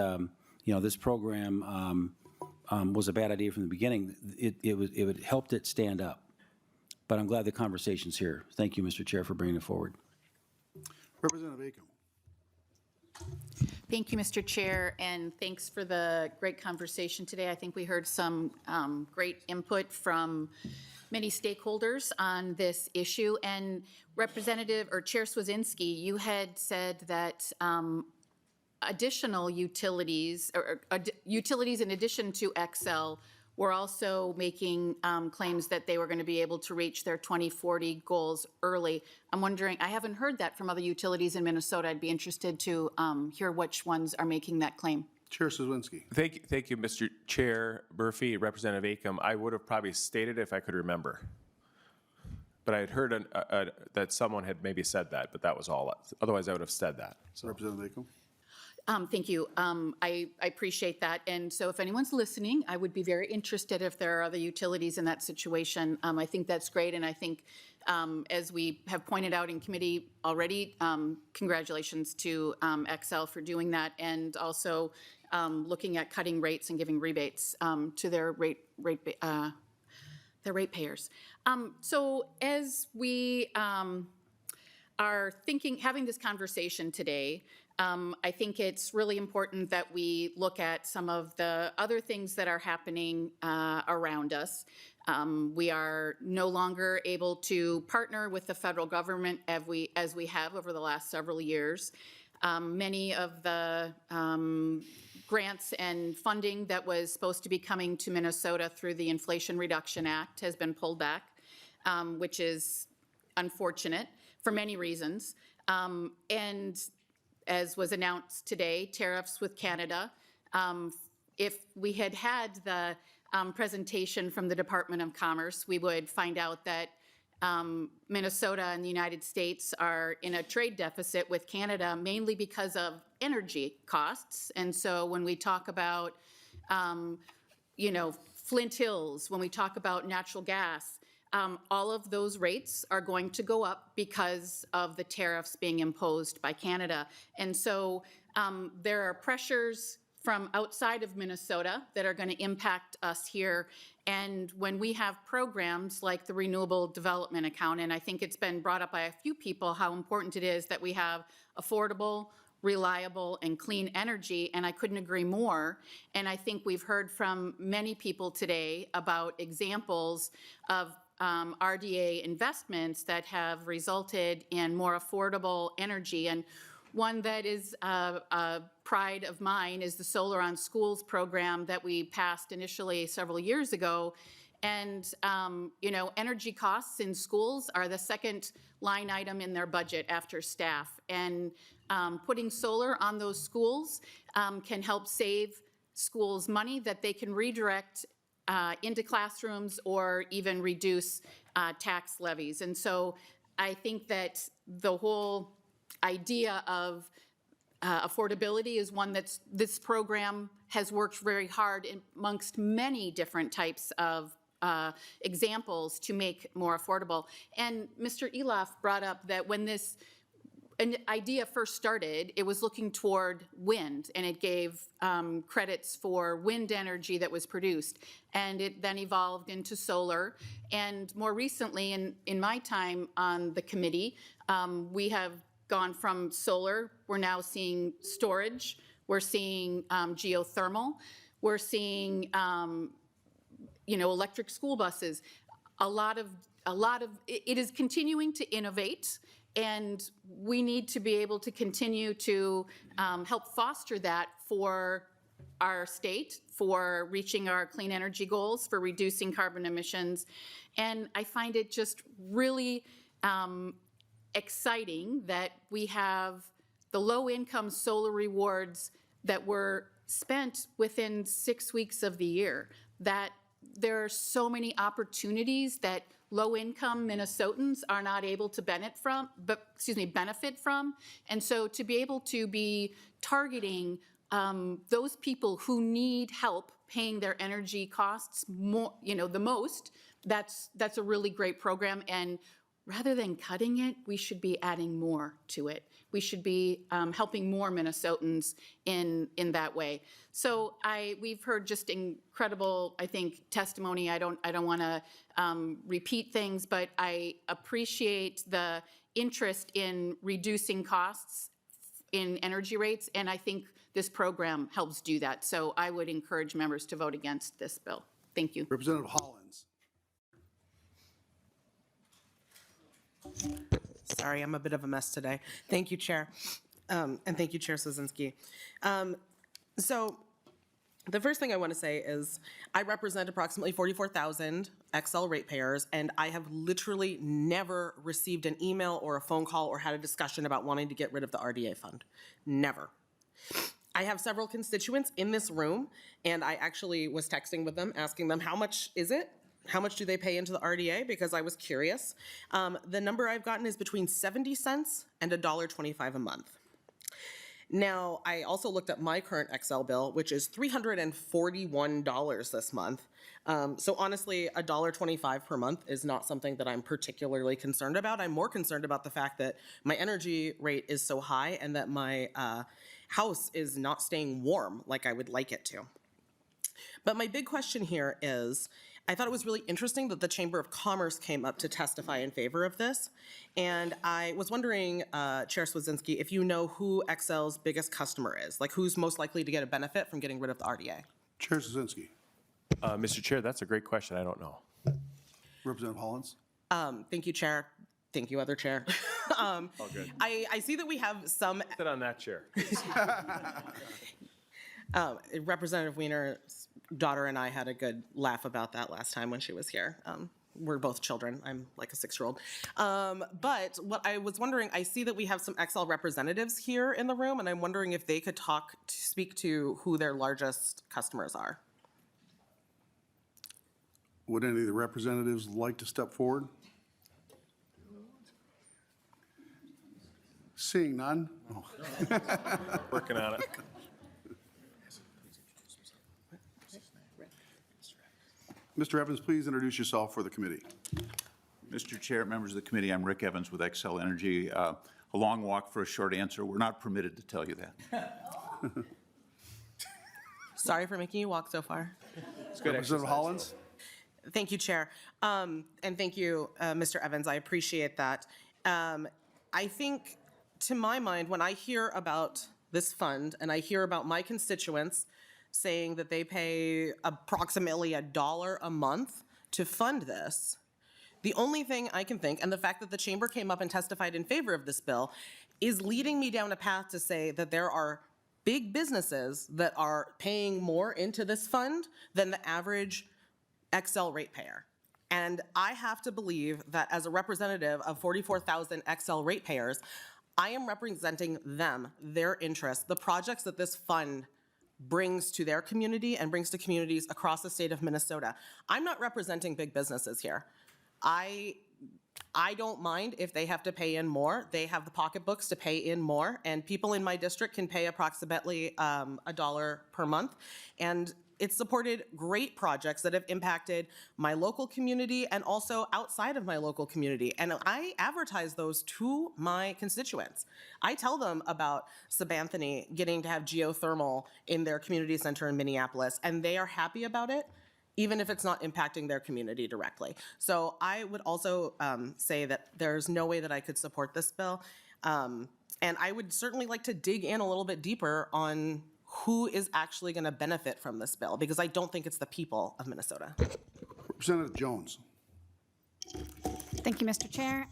you know, this program was a bad idea from the beginning. It helped it stand up. But I'm glad the conversation's here. Thank you, Mr. Chair, for bringing it forward. Representative Acom. Thank you, Mr. Chair, and thanks for the great conversation today. I think we heard some great input from many stakeholders on this issue. And Representative or Chair Swedzinski, you had said that additional utilities, or utilities in addition to Xcel, were also making claims that they were going to be able to reach their 2040 goals early. I'm wondering, I haven't heard that from other utilities in Minnesota. I'd be interested to hear which ones are making that claim. Chair Swedzinski. Thank you, Mr. Chair Murphy, Representative Acom. I would have probably stated it if I could remember. But I had heard that someone had maybe said that, but that was all. Otherwise, I would have said that. So. Representative Acom. Thank you. I appreciate that. And so if anyone's listening, I would be very interested if there are other utilities in that situation. I think that's great. And I think, as we have pointed out in committee already, congratulations to Xcel for doing that, and also looking at cutting rates and giving rebates to their ratepayers. So as we are having this conversation today, I think it's really important that we look at some of the other things that are happening around us. We are no longer able to partner with the federal government as we have over the last several years. Many of the grants and funding that was supposed to be coming to Minnesota through the Inflation Reduction Act has been pulled back, which is unfortunate for many reasons. And as was announced today, tariffs with Canada. If we had had the presentation from the Department of Commerce, we would find out that Minnesota and the United States are in a trade deficit with Canada, mainly because of energy costs. And so when we talk about, Flint Hills, when we talk about natural gas, all of those rates are going to go up because of the tariffs being imposed by Canada. And so there are pressures from outside of Minnesota that are going to impact us here. And when we have programs like the Renewable Development Account, and I think it's been brought up by a few people how important it is that we have affordable, reliable, and clean energy, and I couldn't agree more. And I think we've heard from many people today about examples of RDA investments that have resulted in more affordable energy. And one that is a pride of mine is the Solar on Schools program that we passed initially several years ago. And, energy costs in schools are the second line item in their budget after staff. And putting solar on those schools can help save schools money that they can redirect into classrooms or even reduce tax levies. And so I think that the whole idea of affordability is one that's, this program has worked very hard amongst many different types of examples to make more affordable. And Mr. Eloff brought up that when this idea first started, it was looking toward wind, and it gave credits for wind energy that was produced. And it then evolved into solar. And more recently, in my time on the committee, we have gone from solar, we're now seeing storage, we're seeing geothermal, we're seeing electric school buses. It is continuing to innovate, and we need to be able to continue to help foster that for our state, for reaching our clean energy goals, for reducing carbon emissions. And I find it just really exciting that we have the low-income solar rewards that were spent within 6 weeks of the year, that there are so many opportunities that low-income Minnesotans are not able to benefit from. And so to be able to be targeting those people who need help paying their energy costs more, the most, that's a really great program. And rather than cutting it, we should be adding more to it. We should be helping more Minnesotans in that way. So we've heard just incredible, I think, testimony. I don't want to repeat things, but I appreciate the interest in reducing costs in energy rates, and I think this program helps do that. So I would encourage members to vote against this bill. Thank you. Representative Hollins. Sorry, I'm a bit of a mess today. Thank you, Chair. And thank you, Chair Swedzinski. So the first thing I want to say is I represent approximately 44,000 XL ratepayers, and I have literally never received an email or a phone call or had a discussion about wanting to get rid of the RDA fund. Never. I have several constituents in this room, and I actually was texting with them, asking them, how much is it? How much do they pay into the RDA? Because I was curious. The number I've gotten is between 70 cents and $1.25 a month. Now, I also looked up my current XL bill, which is $341 this month. So honestly, $1.25 per month is not something that I'm particularly concerned about. I'm more concerned about the fact that my energy rate is so high and that my house is not staying warm like I would like it to. But my big question here is, I thought it was really interesting that the Chamber of Commerce came up to testify in favor of this. And I was wondering, Chair Swedzinski, if you know who XL's biggest customer is, like who's most likely to get a benefit from getting rid of the RDA? Chair Swedzinski. Mr. Chair, that's a great question. I don't know. Representative Hollins. Thank you, Chair. Thank you, other chair. All good. I see that we have some. Sit on that chair. Representative Wiener's daughter and I had a good laugh about that last time when she was here. We're both children. I'm like a 6-year-old. But what I was wondering, I see that we have some XL representatives here in the room, and I'm wondering if they could speak to who their largest customers are. Would any of the representatives like to step forward? Seeing none? Working on it. Mr. Evans, please introduce yourself for the committee. Mr. Chair, members of the committee, I'm Rick Evans with Xcel Energy. A long walk for a short answer. We're not permitted to tell you that. Sorry for making you walk so far. Representative Hollins? Thank you, Chair. And thank you, Mr. Evans. I appreciate that. I think, to my mind, when I hear about this fund and I hear about my constituents saying that they pay approximately $1 a month to fund this, the only thing I can think, and the fact that the chamber came up and testified in favor of this bill, is leading me down a path to say that there are big businesses that are paying more into this fund than the average Xcel ratepayer. And I have to believe that as a representative of 44,000 Xcel ratepayers, I am representing them, their interests, the projects that this fund brings to their community and brings to communities across the state of Minnesota. I'm not representing big businesses here. I don't mind if they have to pay in more. They have the pocketbooks to pay in more, and people in my district can pay approximately $1 per month. And it's supported great projects that have impacted my local community and also outside of my local community. And I advertise those to my constituents. I tell them about Sabanthony getting to have geothermal in their community center in Minneapolis, and they are happy about it, even if it's not impacting their community directly. So I would also say that there's no way that I could support this bill. And I would certainly like to dig in a little bit deeper on who is actually going to benefit from this bill, because I don't think it's the people of Minnesota. Representative Jones. Thank you, Mr. Chair.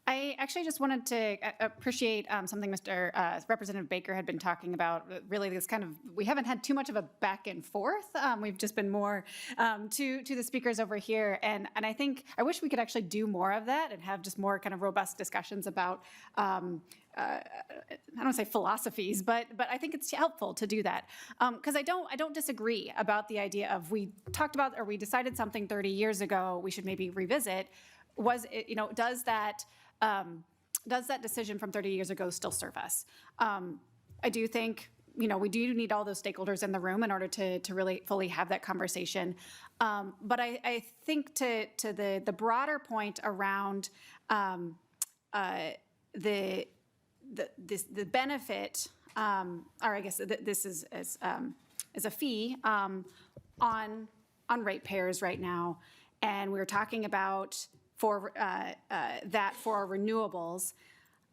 I actually just wanted to appreciate something Mr. Representative Baker had been talking about. Really, this kind of, we haven't had too much of a back and forth. We've just been more to the speakers over here. And I think, I wish we could actually do more of that and have just more kind of robust discussions about I don't want to say philosophies, but I think it's helpful to do that. Because I don't disagree about the idea of, we talked about, or we decided something 30 years ago, we should maybe revisit. Was it, does that decision from 30 years ago still serve us? I do think, we do need all those stakeholders in the room in order to really fully have that conversation. But I think to the broader point around the benefit, or I guess this is as a fee on ratepayers right now, and we were talking about for that for renewables.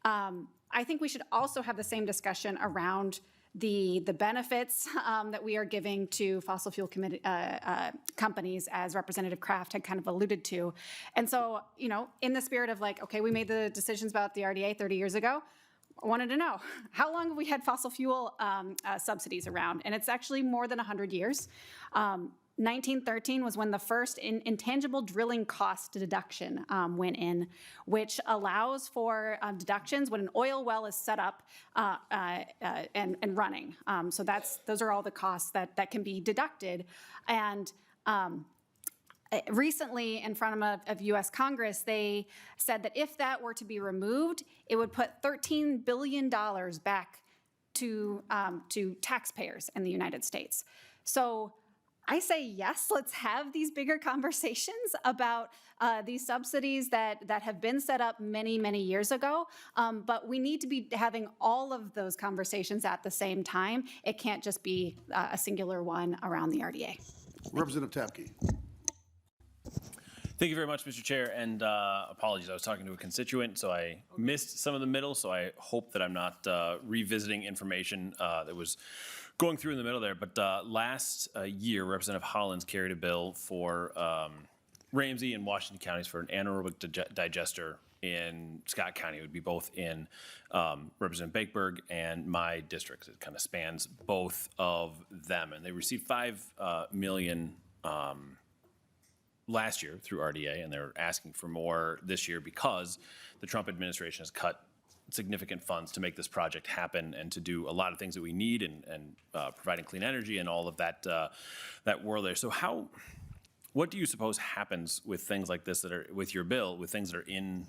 I think we should also have the same discussion around the benefits that we are giving to fossil fuel companies, as Representative Kraft had kind of alluded to. And so, in the spirit of like, okay, we made the decisions about the RDA 30 years ago, I wanted to know, how long have we had fossil fuel subsidies around? And it's actually more than 100 years. 1913 was when the first intangible drilling cost deduction went in, which allows for deductions when an oil well is set up and running. So those are all the costs that can be deducted. And recently, in front of U.S. Congress, they said that if that were to be removed, it would put $13 billion back to taxpayers in the United States. So I say yes, let's have these bigger conversations about these subsidies that have been set up many, many years ago. But we need to be having all of those conversations at the same time. It can't just be a singular one around the RDA. Representative Tapke. Thank you very much, Mr. Chair, and apologies. I was talking to a constituent, so I missed some of the middle, so I hope that I'm not revisiting information that was going through in the middle there. But last year, Representative Hollins carried a bill for Ramsey and Washington counties for an anaerobic digester in Scott County. It would be both in Representative Bakeberg and my district. It kind of spans both of them, and they received $5 million last year through RDA, and they're asking for more this year because the Trump administration has cut significant funds to make this project happen and to do a lot of things that we need and providing clean energy and all of that world there. So what do you suppose happens with things like this that are with your bill, with things that are in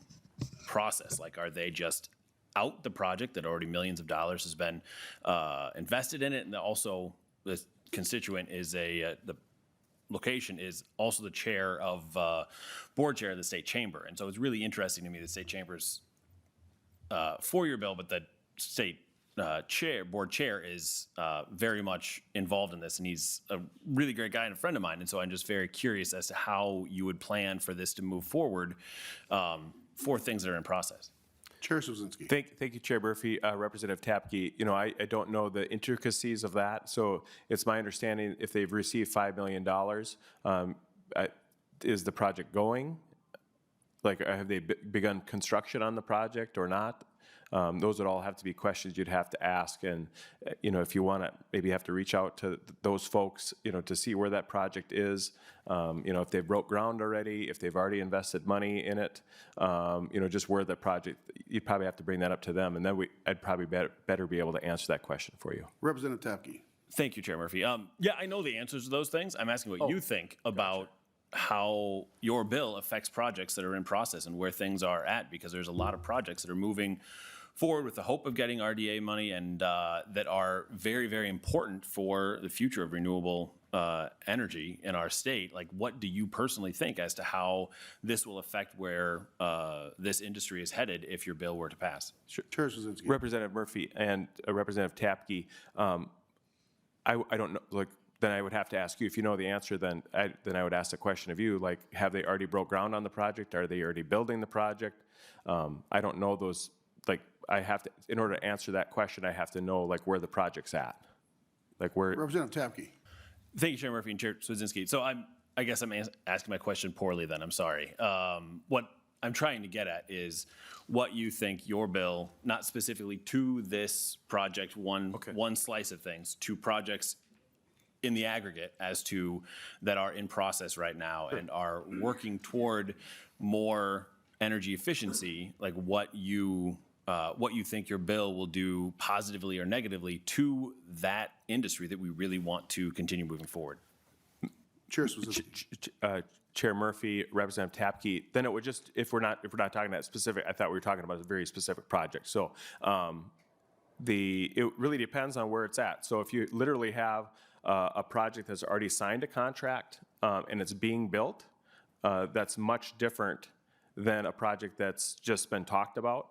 process? Like, are they just out the project, that already millions of dollars has been invested in it, and also the constituent is the location is also the chair of board chair of the state chamber. And so it's really interesting to me the state chamber's for your bill, but the state board chair is very much involved in this, and he's a really great guy and a friend of mine. And so I'm just very curious as to how you would plan for this to move forward for things that are in process. Chair Swedzinski. Thank you, Chair Murphy. Representative Tapke, I don't know the intricacies of that, so it's my understanding if they've received $5 million, is the project going? Like, have they begun construction on the project or not? Those would all have to be questions you'd have to ask, and if you want to, maybe have to reach out to those folks, to see where that project is. If they broke ground already, if they've already invested money in it, just where the project. You'd probably have to bring that up to them, and then I'd probably better be able to answer that question for you. Representative Tapke. Thank you, Chair Murphy. Yeah, I know the answers to those things. I'm asking what you think about how your bill affects projects that are in process and where things are at, because there's a lot of projects that are moving forward with the hope of getting RDA money and that are very, very important for the future of renewable energy in our state. Like, what do you personally think as to how this will affect where this industry is headed if your bill were to pass? Chair Swedzinski. Representative Murphy and Representative Tapke, I don't know, then I would have to ask you, if you know the answer, then I would ask the question of you, have they already broke ground on the project? Are they already building the project? I don't know those, I have to, in order to answer that question, I have to know where the project's at. Representative Tapke. Thank you, Chair Murphy and Chair Swedzinski. So I guess I'm asking my question poorly then, I'm sorry. What I'm trying to get at is what you think your bill, not specifically to this project, one slice of things, to projects in the aggregate as to that are in process right now and are working toward more energy efficiency, what you think your bill will do positively or negatively to that industry that we really want to continue moving forward. Chair Swedzinski. Chair Murphy, Representative Tapke, then it would just, if we're not talking that specific, I thought we were talking about a very specific project. So it really depends on where it's at. So if you literally have a project that's already signed a contract and it's being built, that's much different than a project that's just been talked about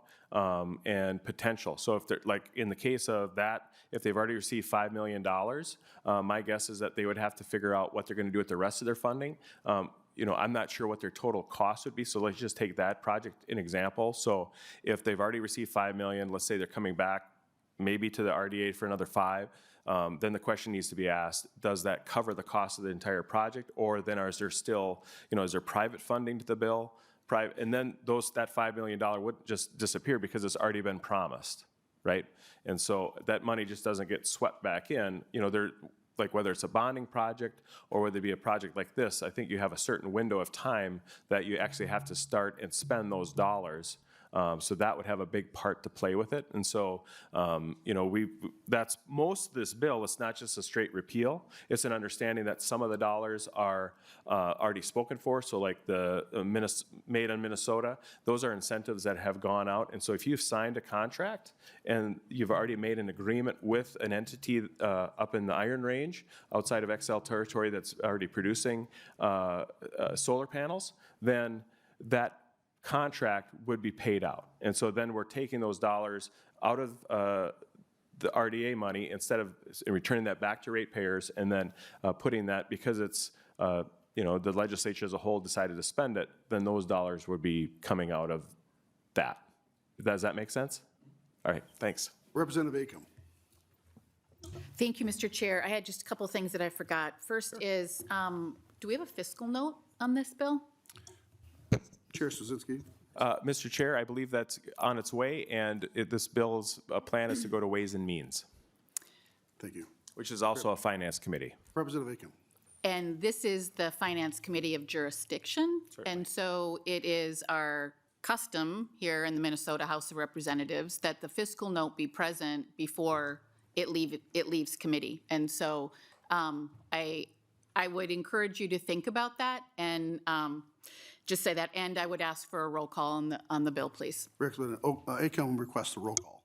and potential. So if they're, in the case of that, if they've already received $5 million, my guess is that they would have to figure out what they're going to do with the rest of their funding. I'm not sure what their total cost would be, so let's just take that project an example. So if they've already received $5 million, let's say they're coming back maybe to the RDA for another $5 million, then the question needs to be asked, does that cover the cost of the entire project? Or then is there still, is there private funding to the bill? And then that $5 million would just disappear because it's already been promised, right? And so that money just doesn't get swept back in. Whether it's a bonding project or whether it be a project like this, I think you have a certain window of time that you actually have to start and spend those dollars. So that would have a big part to play with it. And so, that's most of this bill. It's not just a straight repeal. It's an understanding that some of the dollars are already spoken for. So the Made in Minnesota, those are incentives that have gone out. And so if you've signed a contract and you've already made an agreement with an entity up in the Iron Range outside of XL territory that's already producing solar panels, then that contract would be paid out. And so then we're taking those dollars out of the RDA money instead of returning that back to ratepayers and then putting that, because it's, the legislature as a whole decided to spend it, then those dollars would be coming out of that. Does that make sense? All right, thanks. Representative Acom. Thank you, Mr. Chair. I had just a couple things that I forgot. First is, do we have a fiscal note on this bill? Chair Swedzinski. Mr. Chair, I believe that's on its way, and this bill's plan is to go to Ways and Means. Thank you. Which is also a finance committee. Representative Acom. And this is the Finance Committee of Jurisdiction. Certainly. And so it is our custom here in the Minnesota House of Representatives that the fiscal note be present before it leaves committee. And so I would encourage you to think about that. And just say that, and I would ask for a roll call on the bill, please. Representative Acom requests a roll call.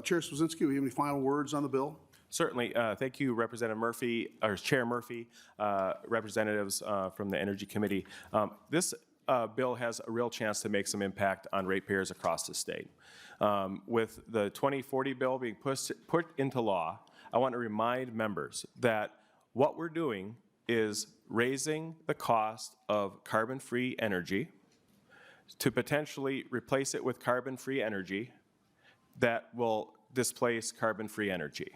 Chair Swedzinski, we have any final words on the bill? Certainly. Thank you, Representative Murphy, or Chair Murphy, representatives from the Energy Committee. This bill has a real chance to make some impact on ratepayers across the state. With the 2040 bill being put into law, I want to remind members that what we're doing is raising the cost of carbon-free energy to potentially replace it with carbon-free energy that will displace carbon-free energy.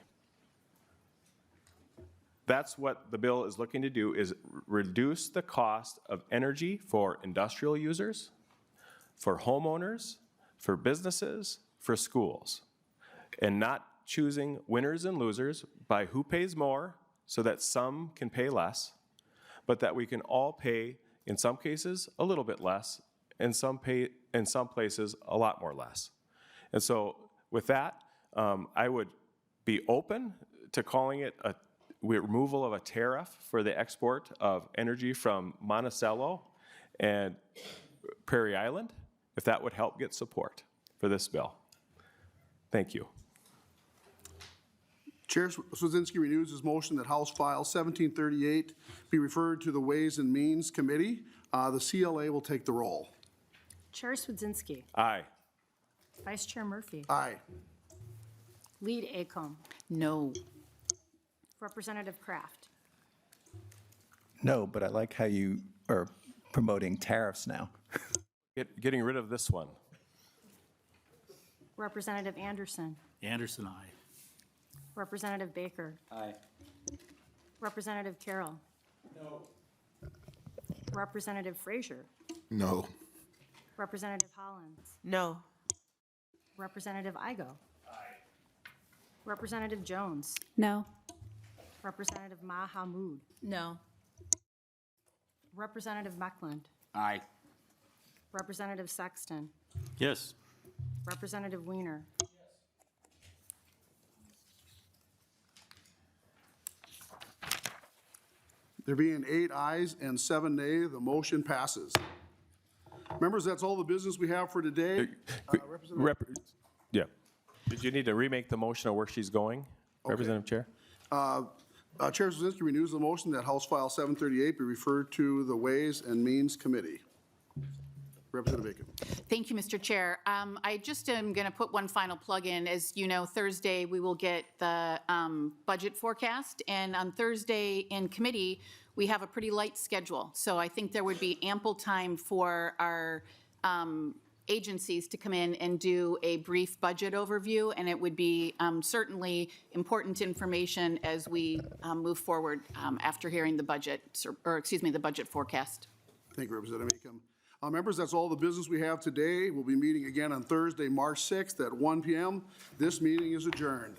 That's what the bill is looking to do, is reduce the cost of energy for industrial users, for homeowners, for businesses, for schools, and not choosing winners and losers by who pays more so that some can pay less, but that we can all pay, in some cases, a little bit less, and in some places, a lot more less. And so with that, I would be open to calling it a removal of a tariff for the export of energy from Monticello and Prairie Island, if that would help get support for this bill. Thank you. Chair Swedzinski renews his motion that House File 1738 be referred to the Ways and Means Committee. The CLA will take the roll. Chair Swedzinski. Aye. Vice Chair Murphy. Aye. Lead Acom. No. Representative Kraft. No, but I like how you are promoting tariffs now. Getting rid of this one. Representative Anderson. Anderson, aye. Representative Baker. Aye. Representative Carroll. No. Representative Frazier. No. Representative Hollins. No. Representative Igo. Representative Jones. No. Representative Mahamood. No. Representative Meckland. Aye. Representative Sexton. Yes. Representative Weiner. There being 8 ayes and 7 nay, the motion passes. Members, that's all the business we have for today. Yeah. Did you need to remake the motion of where she's going, Representative Chair? Chair Swedzinski renews the motion that House File 738 be referred to the Ways and Means Committee. Representative Bacon. Thank you, Mr. Chair. I just am going to put one final plug in. As you know, Thursday we will get the budget forecast, and on Thursday in committee we have a pretty light schedule. So I think there would be ample time for our agencies to come in and do a brief budget overview, and it would be certainly important information as we move forward after hearing the budget, or excuse me, the budget forecast. Thank you, Representative Acom. Members, that's all the business we have today. We'll be meeting again on Thursday, March 6th at 1 p.m. This meeting is adjourned.